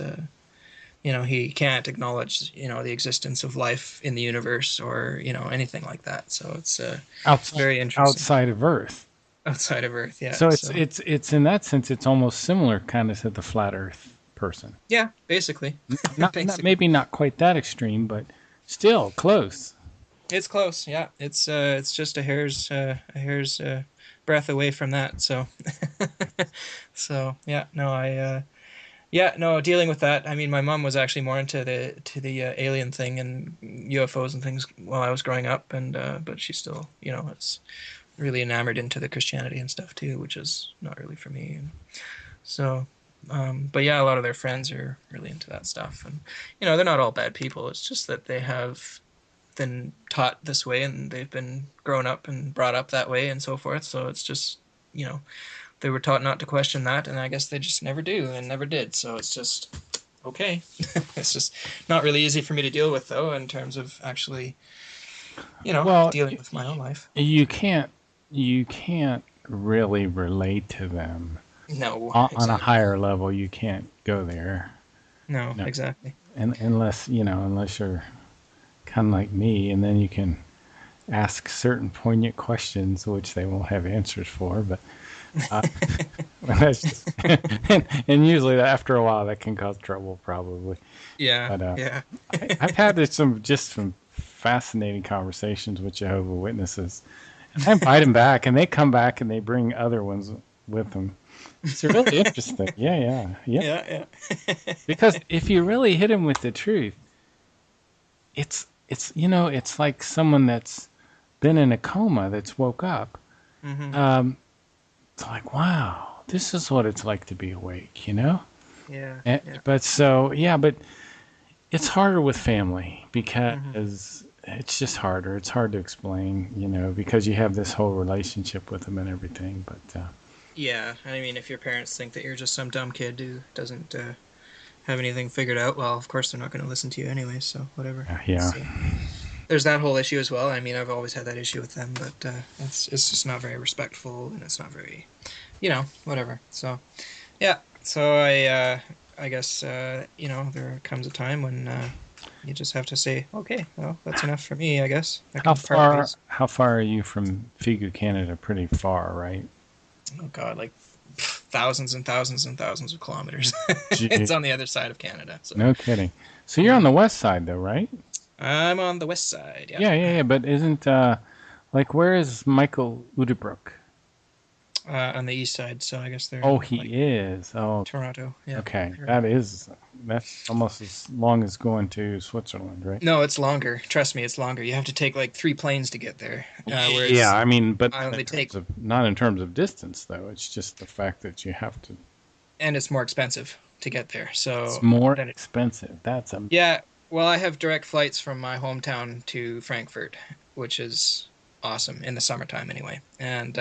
he can't acknowledge the existence of life in the universe or anything like that. So it's Outside very interesting outside of Earth. outside of Earth. Yeah, So it's so it's it's in that sense it's almost similar kind of to the flat Earth person. yeah, basically, Not basically. maybe not quite that extreme, but still close. It's close. Yeah, it's just a hair's breath away from that. So so yeah, no, yeah, no, dealing with that. I mean, my mom was actually more into the alien thing and UFOs and things while I was growing up, and but she's still, it's really enamored into the Christianity and stuff too, which is not really for me. And so, but yeah, a lot of their friends are really into that stuff, and they're not all bad people. It's just that they have been taught this way and they've been grown up and brought up that way and so forth. So it's just, they were taught not to question that, and I guess they just never do and never did. So it's just okay. It's just not really easy for me to deal with, though, in terms of actually, Well, dealing with my own life. you can't really relate to them No, on a exactly. higher level. You can't go there. No, No, exactly. unless you're kind of like me, and then you can ask certain poignant questions which they won't have answers for. But uh, that's just, and usually after a while that can cause trouble, probably. Yeah, But yeah. I've had some fascinating conversations with Jehovah Witnesses. I invite them back, and they come back and they bring other ones with them. It's really interesting. Yeah, yeah, yeah. Yeah, yeah. Because if you really hit them with the truth, it's like someone that's been in a coma that's woke up. Hmm. Um, it's like, wow, this is what it's like to be awake. Yeah, yeah. But so yeah, but it's harder with family Hmm. because it's just harder. It's hard to explain, because you have this whole relationship with them and everything. But Yeah, I mean, if your parents think that you're just some dumb kid who doesn't have anything figured out, well, of course they're not going to listen to you anyway. So whatever. yeah, There's that whole issue as well. I mean, I've always had that issue with them, but it's just not very respectful, and it's not very, whatever. So yeah, so I guess there comes a time when you just have to say, okay, well, that's enough for me. I guess I how can part far ways. how far are you from Figu, Canada? Pretty far, right? Oh God, like thousands and thousands and thousands of kilometers. It's Gee, on the other side of Canada, so no kidding. So you're on yeah. the west side, though, right? I'm on the west side. Yeah, Yeah, yeah, yeah. But isn't like where is Michael Udebrook? on the east side. So I guess they're Oh, in he like is. Oh, Toronto. Yeah. okay. You're right. That's almost as long as going to Switzerland, right? No, it's longer. Trust me, it's longer. You have to take like 3 planes to get there, Yeah, whereas I mean, but I only take, not in terms of distance though. It's just the fact that you have to. and it's more expensive to get there. It's So more then, expensive. That's a. yeah. Well, I have direct flights from my hometown to Frankfurt, which is awesome in the summertime anyway. And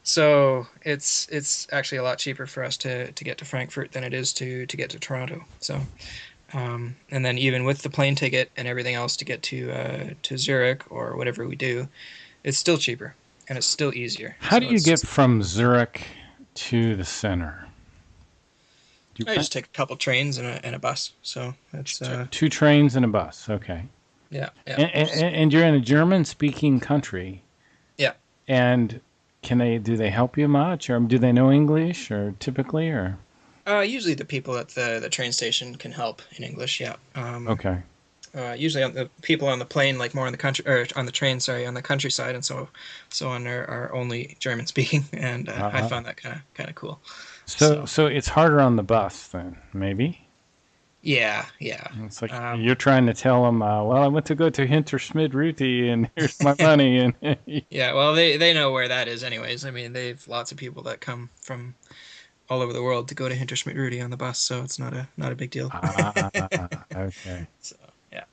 so it's actually a lot cheaper for us to get to Frankfurt than it is to get to Toronto. So and then even with the plane ticket and everything else to get to Zurich or whatever we do, it's still cheaper and it's still easier. How do So you it's get just from Zurich to the center? Do you I rent? just take a couple trains and a bus. So it's Two trains and a bus. Okay. yeah, yeah, And you're in a German-speaking country, yeah. and do they help you much, or do they know English, or typically, or? Usually the people at the train station can help in English. Yeah. Okay. Usually on the people on the plane, like more on the country or on the train, sorry, on the countryside and so on, are only German speaking, and I Uh, found that kind of cool. so So so it's harder on the bus then, maybe. yeah, yeah. It's like Um, you're trying to tell them, well, I went to go to Hinterschmidt Ruti, and here's my money, and yeah, well, they know where that is, anyways. I mean, they've lots of people that come from all over the world to go to Hinterschmidt Rudy on the bus, so it's not a big deal. okay. So yeah.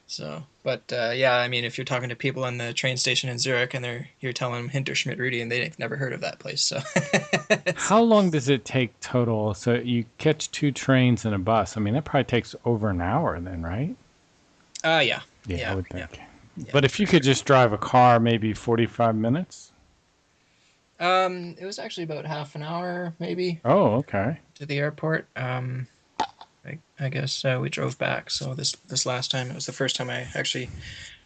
So, but yeah, I mean, if you're talking to people on the train station in Zurich and you're telling them Hinterschmidt Rudy and they've never heard of that place, so How long does it take total? So you catch two trains and a bus. I mean, that probably takes over an hour then, right? yeah, Yeah, I yeah, would yeah, think. yeah, But if for you could sure. just drive a car, maybe 45 minutes. It was actually about half an hour maybe Oh, okay. to the airport. I guess we drove back. So this last time it was the first time I actually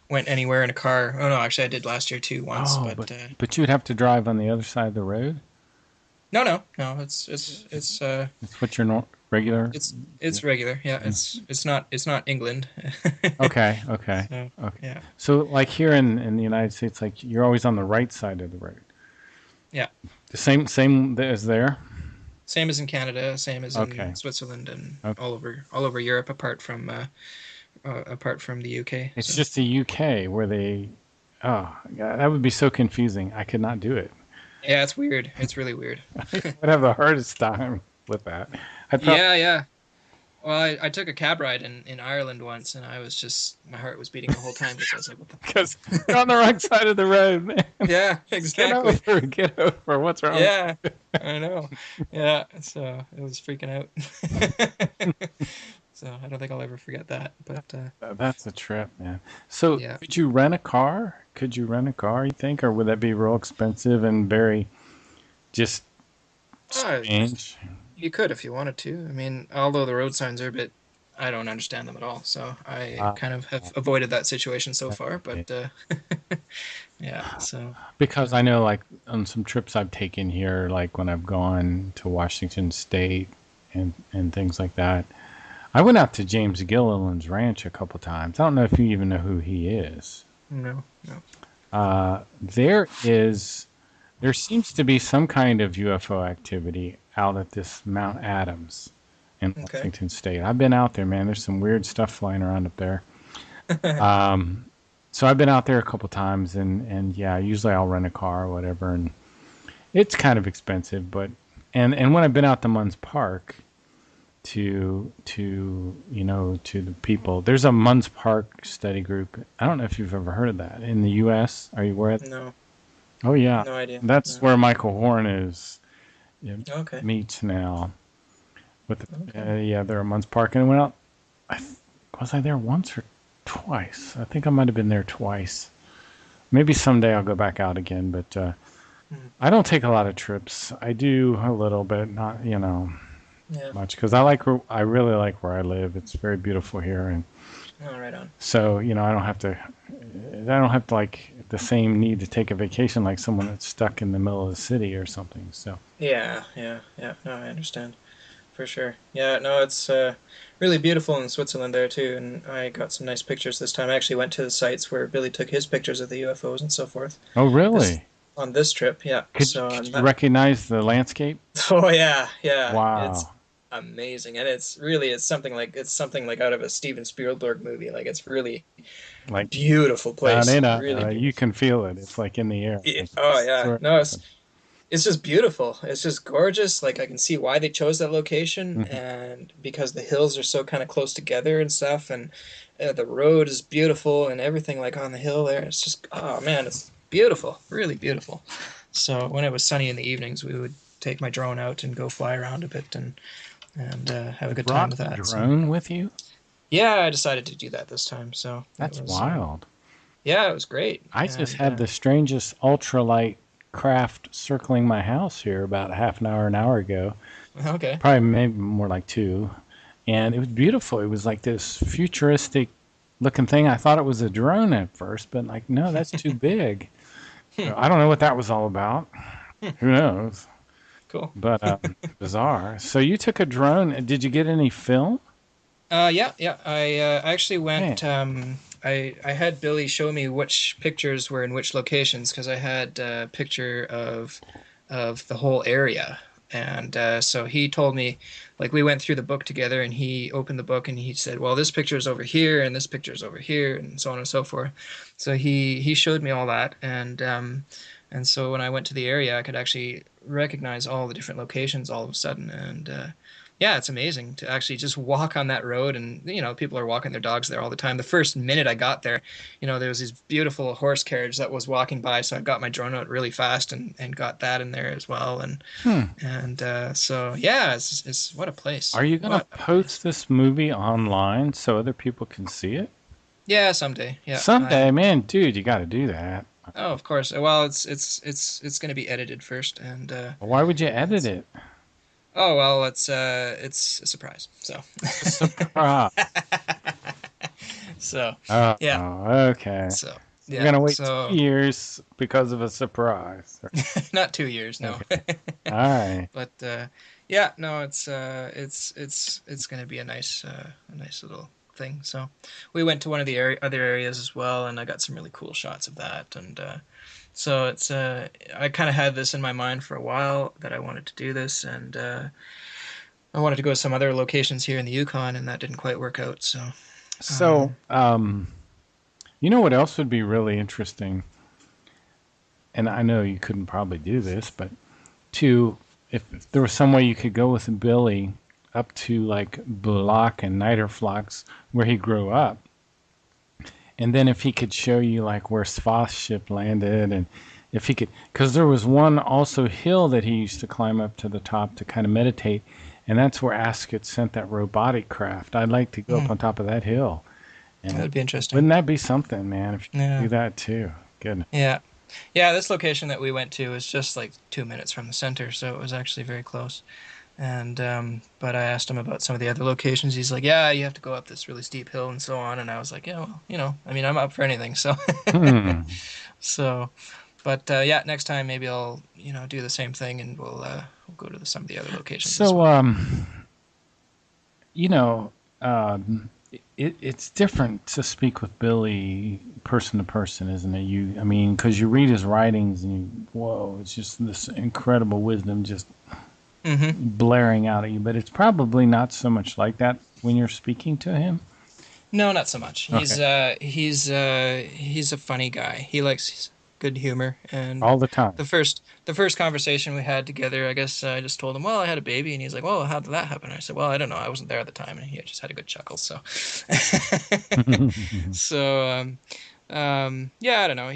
went anywhere in a car. Oh no, actually I did last year too once, Oh, but but you'd have to drive on the other side of the road. no, It's what your regular. it's regular. Yeah, Yeah. it's not England. Okay, okay, So okay. yeah, So, like here in the United States, like you're always on the right side of the road. yeah. The same as there. Same as in Canada, same as in Okay. Switzerland and Okay. all over Europe, apart from the UK. It's So just the UK where they. Oh, God, that would be so confusing. I could not do it. yeah, it's weird. It's really weird. I would have the hardest time with that. I thought Yeah, yeah. Well, I took a cab ride in Ireland once, and I was just my heart was beating the whole time because I was like, "What the?" because you're on the wrong side of the road, man. Yeah, Get exactly. over, get over. What's wrong? Yeah, I know. Yeah, so it was freaking out. So I don't think I'll ever forget that. But That's a trip, man. So, yeah, could you rent a car? Could you rent a car, you think, or would that be real expensive and very just uh, strange? you could if you wanted to. I mean, although the road signs are a bit, I don't understand them at all. So I Uh, kind of have avoided that situation so far. okay. But yeah, so Because I um, know, like, on some trips I've taken here, like when I've gone to Washington State and things like that, I went out to James Gilliland's ranch a couple times. I don't know if you even know who he is. no, no. There is, there seems to be some kind of UFO activity out at this Mount Adams in Okay. Washington State. I've been out there, man. There's some weird stuff flying around up there. Um, so I've been out there a couple times, and yeah, usually I'll rent a car or whatever, and it's kind of expensive, but and when I've been out to Munns Park to the people, there's a Munns Park study group. I don't know if you've ever heard of that in the U.S. Are you aware of that? No, Oh yeah, no idea. that's No. where Michael Horn is, Okay. meets now. With Okay. yeah, they're at Munns Park, and I went out. Was I there once or twice? I think I might have been there twice. Maybe someday I'll go back out again, but Mhm. I don't take a lot of trips. I do a little bit, not Yeah. much, because I really like where I live. It's very beautiful here, and Oh, right on. so I don't have to like the same need to take a vacation like someone that's stuck in the middle of the city or something. So Yeah, yeah, yeah. No, I understand for sure. Yeah, no, it's really beautiful in Switzerland there too, and I got some nice pictures this time. I actually went to the sites where Billy took his pictures of the UFOs and so forth. oh This really? on this trip, yeah. Could you, So could on you that. recognize the landscape? Oh yeah, yeah. It's Wow, amazing, and it's something like out of a Steven Spielberg movie. Like it's really like beautiful place, really you beautiful. can feel it. It's like in the air. Yeah. Like Oh this is yeah, where it no, it's happened. it's just beautiful. It's just gorgeous. Like I can see why they chose that location, Mhm. and because the hills are so kind of close together and stuff, and the road is beautiful and everything like on the hill there. It's just oh man, it's beautiful, really beautiful. So when it was sunny in the evenings, we would take my drone out and go fly around a bit and have a You good time brought with a that. So drone with you? yeah, I decided to do that this time. So it That's was wild. yeah, it was great. I just And had the strangest ultralight craft circling my house here about half an hour ago. Okay. probably maybe more like 2. And it was beautiful. It was like this futuristic looking thing. I thought it was a drone at first, but like, no, that's too big. Hmm. So I don't know what that was all about. Hmm. Who knows? Cool. But bizarre. So you took a drone. Did you get any film? Yeah, yeah. I actually Man, went. I had Billy show me which pictures were in which locations because I had a picture of the whole area, and so he told me, like we went through the book together, and he opened the book and he said, "Well, this picture is over here, and this picture is over here, and so on and so forth." So he showed me all that, and so when I went to the area, I could actually recognize all the different locations all of a sudden, and yeah, it's amazing to actually just walk on that road. And, people are walking their dogs there all the time. The first minute I got there, there was this beautiful horse carriage that was walking by. So I got my drone out really fast and got that in there as well. hmm. And so, yeah, it's what a place. Are you gonna What a place. post this movie online so other people can see it? Yeah, someday. Yeah. Someday, man, dude, you got to do that. Oh, of course. Well, it's going to be edited first. And, Why would you edit it's, it? oh, well, it's a surprise. So, A surprise. so, Oh, yeah. okay. So, So we're yeah. gonna wait So, 2 years because of a surprise. not 2 years, no. Okay. All right. But yeah, no, it's going to be a nice little thing. So we went to one of the other areas as well, and I got some really cool shots of that. And so it's I kind of had this in my mind for a while that I wanted to do this, and I wanted to go to some other locations here in the Yukon, and that didn't quite work out. So So, um, you know what else would be really interesting? And I know you couldn't probably do this, but to if there was some way you could go with Billy up to like Bulak and Niederflachs where he grew up, and then if he could show you like where Svath's ship landed, and if he could, because there was one also hill that he used to climb up to the top to kind of meditate, and that's where Ascot sent that robotic craft. I'd like to go up hmm, on top of that hill, and that'd be interesting. wouldn't that be something, man? If you could Yeah, do that too. Good. yeah. Yeah, this location that we went to was just like 2 minutes from the center, so it was actually very close. And but I asked him about some of the other locations. He's like, "Yeah, you have to go up this really steep hill and so on." And I was like, "Yeah, well, I mean, I'm up for anything." So, Hmm. so, but yeah, next time maybe I'll do the same thing, and we'll go to some of the other locations as So, well. you know, it's different to speak with Billy person to person, isn't it? I mean, because you read his writings and whoa, it's just this incredible wisdom just Hmm. blaring out at you. But it's probably not so much like that when you're speaking to him. No, not so much. Okay, He's a funny guy. He likes good humor, and all the time. the first conversation we had together, I guess I just told him, "Well, I had a baby," and he's like, "Well, how did that happen?" I said, "Well, I don't know. I wasn't there at the time," and he just had a good chuckle. So, so yeah, I don't know.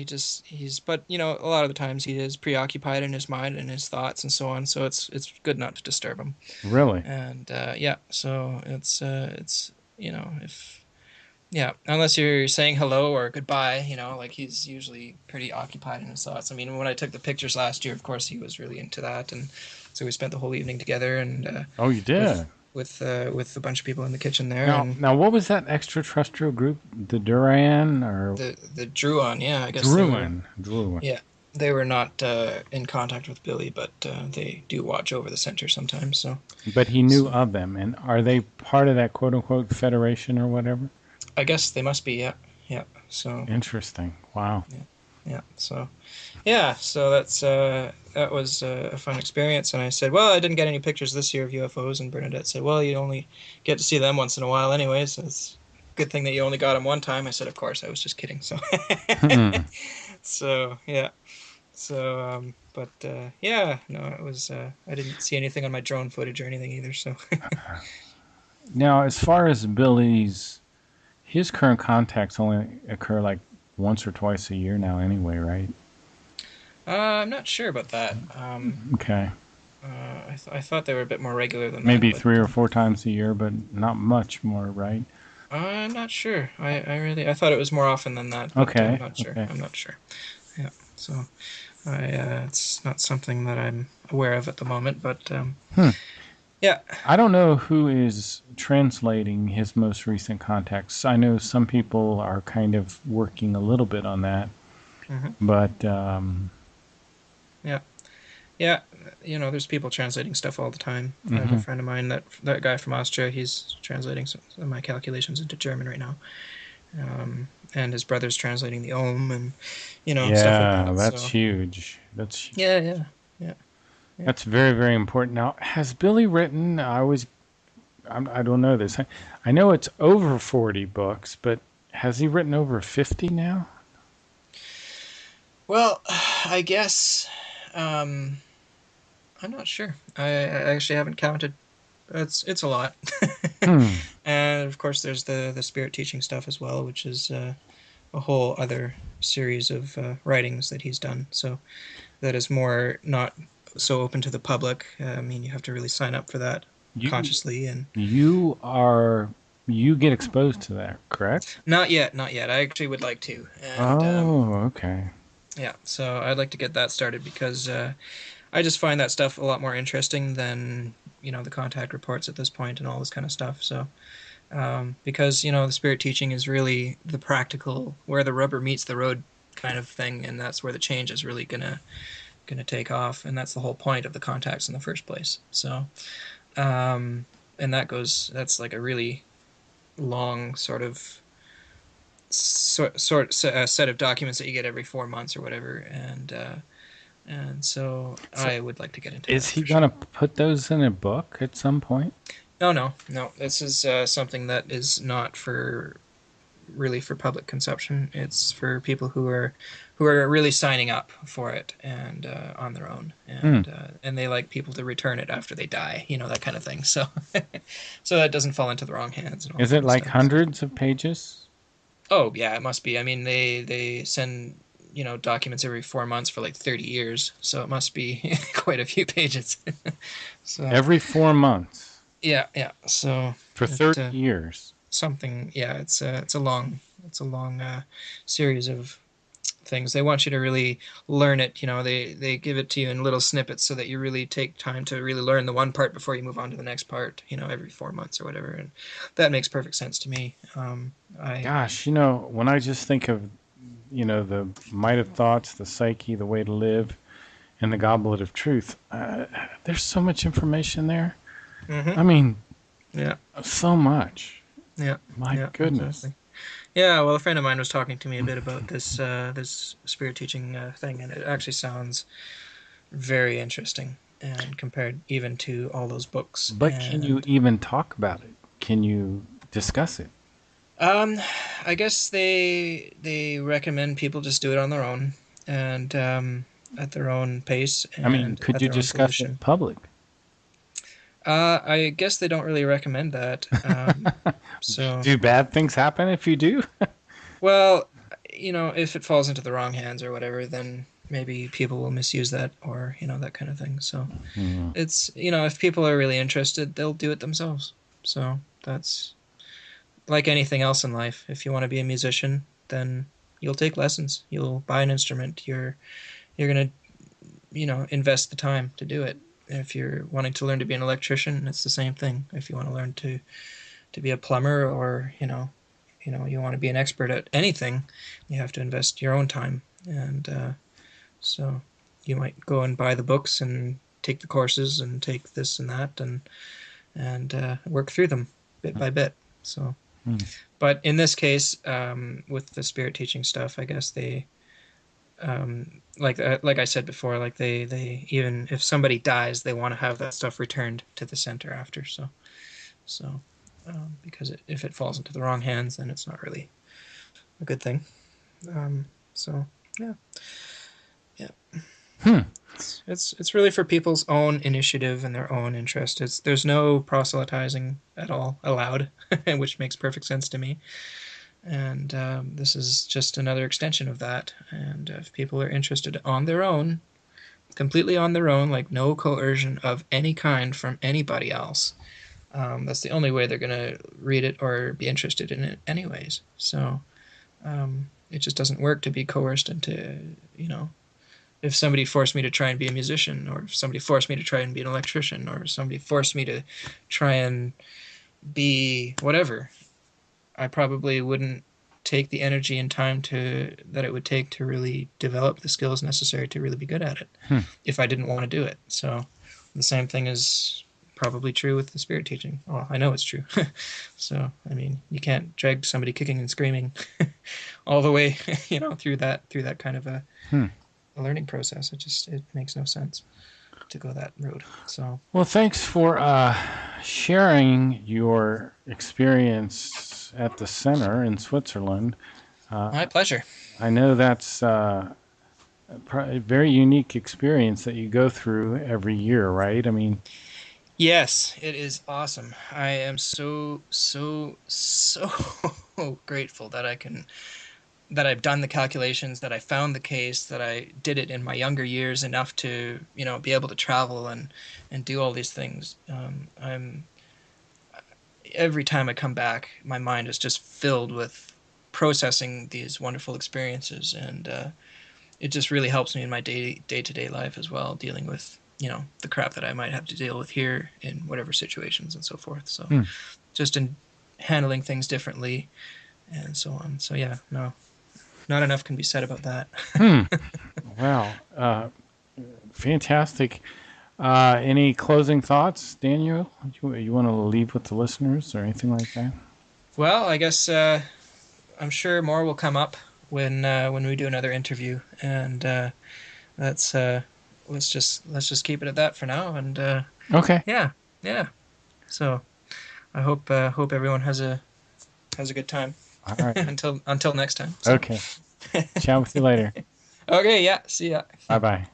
But a lot of the times he is preoccupied in his mind and his thoughts and so on. So it's good not to disturb him. Really? And yeah, so it's if yeah, unless you're saying hello or goodbye, like he's usually pretty occupied in his thoughts. I mean, when I took the pictures last year, of course, he was really into that, and so we spent the whole evening together and Oh, you with did. with a bunch of people in the kitchen there, Now, and now, what was that extraterrestrial group? The Duran or the Druon, yeah, I guess they were, Druin? Druin. yeah, they were not in contact with Billy, but they do watch over the center sometimes. So, But he knew so of them, and are they part of that quote unquote federation or whatever? I guess they must be, yeah, yeah. So. Interesting. Wow. Yeah. Yeah. So, yeah. So that was a fun experience. And I said, well, I didn't get any pictures this year of UFOs. And Bernadette said, well, you only get to see them once in a while, anyways. So it's a good thing that you only got them one time. I said, of course, I was just kidding. So, Hmm. so yeah. So, but yeah, no, it was. I didn't see anything on my drone footage or anything either. So, Now, as far as Billy's, his current contacts only occur like once or twice a year now, anyway, right? I'm not sure about that. Okay. I thought they were a bit more regular than that, Maybe but 3 or 4 times a year, but not much more, right? I'm not sure. I thought it was more often than that, but I'm Okay. not sure. Okay. I'm not sure. Yeah. So it's not something that I'm aware of at the moment, but Hmm. Yeah. I don't know who is translating his most recent contacts. I know some people are kind of working a little bit on that, Hmm. but Yeah. Yeah. There's people translating stuff all the time. I have a mhm. friend of mine, that guy from Austria, he's translating some of my calculations into German right now. And his brother's translating the Ohm and, stuff like Yeah, that. that's So, huge. yeah, yeah, yeah, yeah. That's very, very important. Now, has Billy written? I don't know this. I know it's over 40 books, but has he written over 50 now? Well, I guess, um, I'm not sure. I actually haven't counted. It's a lot. Hmm. And of course, there's the spirit teaching stuff as well, which is a whole other series of writings that he's done. So that is more not so open to the public. I mean, you have to really sign up for that You consciously, and you are you get exposed to that, correct? not yet, not yet. I actually would like to, and Oh, okay. yeah, so I'd like to get that started because I just find that stuff a lot more interesting than the contact reports at this point and all this kind of stuff. So because the spirit teaching is really the practical, where the rubber meets the road kind of thing, and that's where the change is really gonna take off, and that's the whole point of the contacts in the first place. So, um, and that's like a really long sort of set of documents that you get every 4 months or whatever, and so So, I would like to get into is that he for gonna sure. put those in a book at some point? No, no, no. This is something that is not for really for public consumption. It's for people who are really signing up for it and on their own, Hmm. and they like people to return it after they die, that kind of thing. So so that doesn't fall into the wrong hands and all Is that it kind of like stuff. So. hundreds of pages? Oh yeah, it must be. I mean, they send documents every 4 months for like 30 years, so it must be quite a few pages. So Every 4 months yeah, yeah. So for it 30 years. something. Yeah, it's a long series of things. They want you to really learn it. They give it to you in little snippets so that you really take time to really learn the one part before you move on to the next part. Every 4 months or whatever, and that makes perfect sense to me. I Gosh, when I just think of, the might of thoughts, the psyche, the way to live, and the goblet of truth, there's so much information there. hmm I mean, Yeah, so much. yeah, My yeah, goodness. exactly. Yeah, well, a friend of mine was talking to me a bit about this spirit teaching thing, and it actually sounds very interesting, and compared even to all those books. But can you And even talk about it? Can you discuss it? um, I guess they recommend people just do it on their own and at their own pace I mean, and could at you their own discuss it in volition. public? I guess they don't really recommend that. So, Do bad things happen if you do? well, if it falls into the wrong hands or whatever, then maybe people will misuse that or that kind of thing. So Hmm. it's if people are really interested, they'll do it themselves. So that's like anything else in life. If you want to be a musician, then you'll take lessons. You'll buy an instrument. You're gonna invest the time to do it. If you're wanting to learn to be an electrician, it's the same thing. If you want to learn to be a plumber, or you want to be an expert at anything, you have to invest your own time. And so you might go and buy the books and take the courses and take this and that and work through them bit by bit. So, Hmm. but in this case, with the spirit teaching stuff, I guess they like I said before, like they even if somebody dies, they want to have that stuff returned to the center after. So because if it falls into the wrong hands, then it's not really a good thing. So yeah, yeah, Hmm. it's really for people's own initiative and their own interest. There's no proselytizing at all allowed, which makes perfect sense to me. And this is just another extension of that. And if people are interested on their own, completely on their own, like no coercion of any kind from anybody else, that's the only way they're going to read it or be interested in it, anyways. So it just doesn't work to be coerced into, if somebody forced me to try and be a musician, or if somebody forced me to try and be an electrician, or somebody forced me to try and be whatever, I probably wouldn't take the energy and time to that it would take to really develop the skills necessary to really be good at it Hmm. if I didn't want to do it. So the same thing is probably true with the spirit teaching. Well, I know it's true. So, I mean, you can't drag somebody kicking and screaming all the way, through that kind of Hmm. a learning process. It makes no sense to go that road. So, Well, thanks for sharing your experience at the center in Switzerland. my pleasure. I know that's a very unique experience that you go through every year, right? I mean, Yes, it is awesome. I am so, so, so grateful that I've done the calculations, that I found the case, that I did it in my younger years enough to, be able to travel and do all these things. I'm Every time I come back, my mind is just filled with processing these wonderful experiences, and it just really helps me in my day-to-day life as well, dealing with, the crap that I might have to deal with here in whatever situations and so forth. So hmm. just in handling things differently and so on. So yeah, no, not enough can be said about that. Hmm. Wow. Fantastic. Any closing thoughts, Daniel? You want to leave with the listeners or anything like that? Well, I guess I'm sure more will come up when we do another interview, and let's let's just keep it at that for now. And Okay. yeah, yeah. So I hope everyone has a good time All right. until next time. So Okay. Chat with you later. okay, yeah. See ya. Bye bye.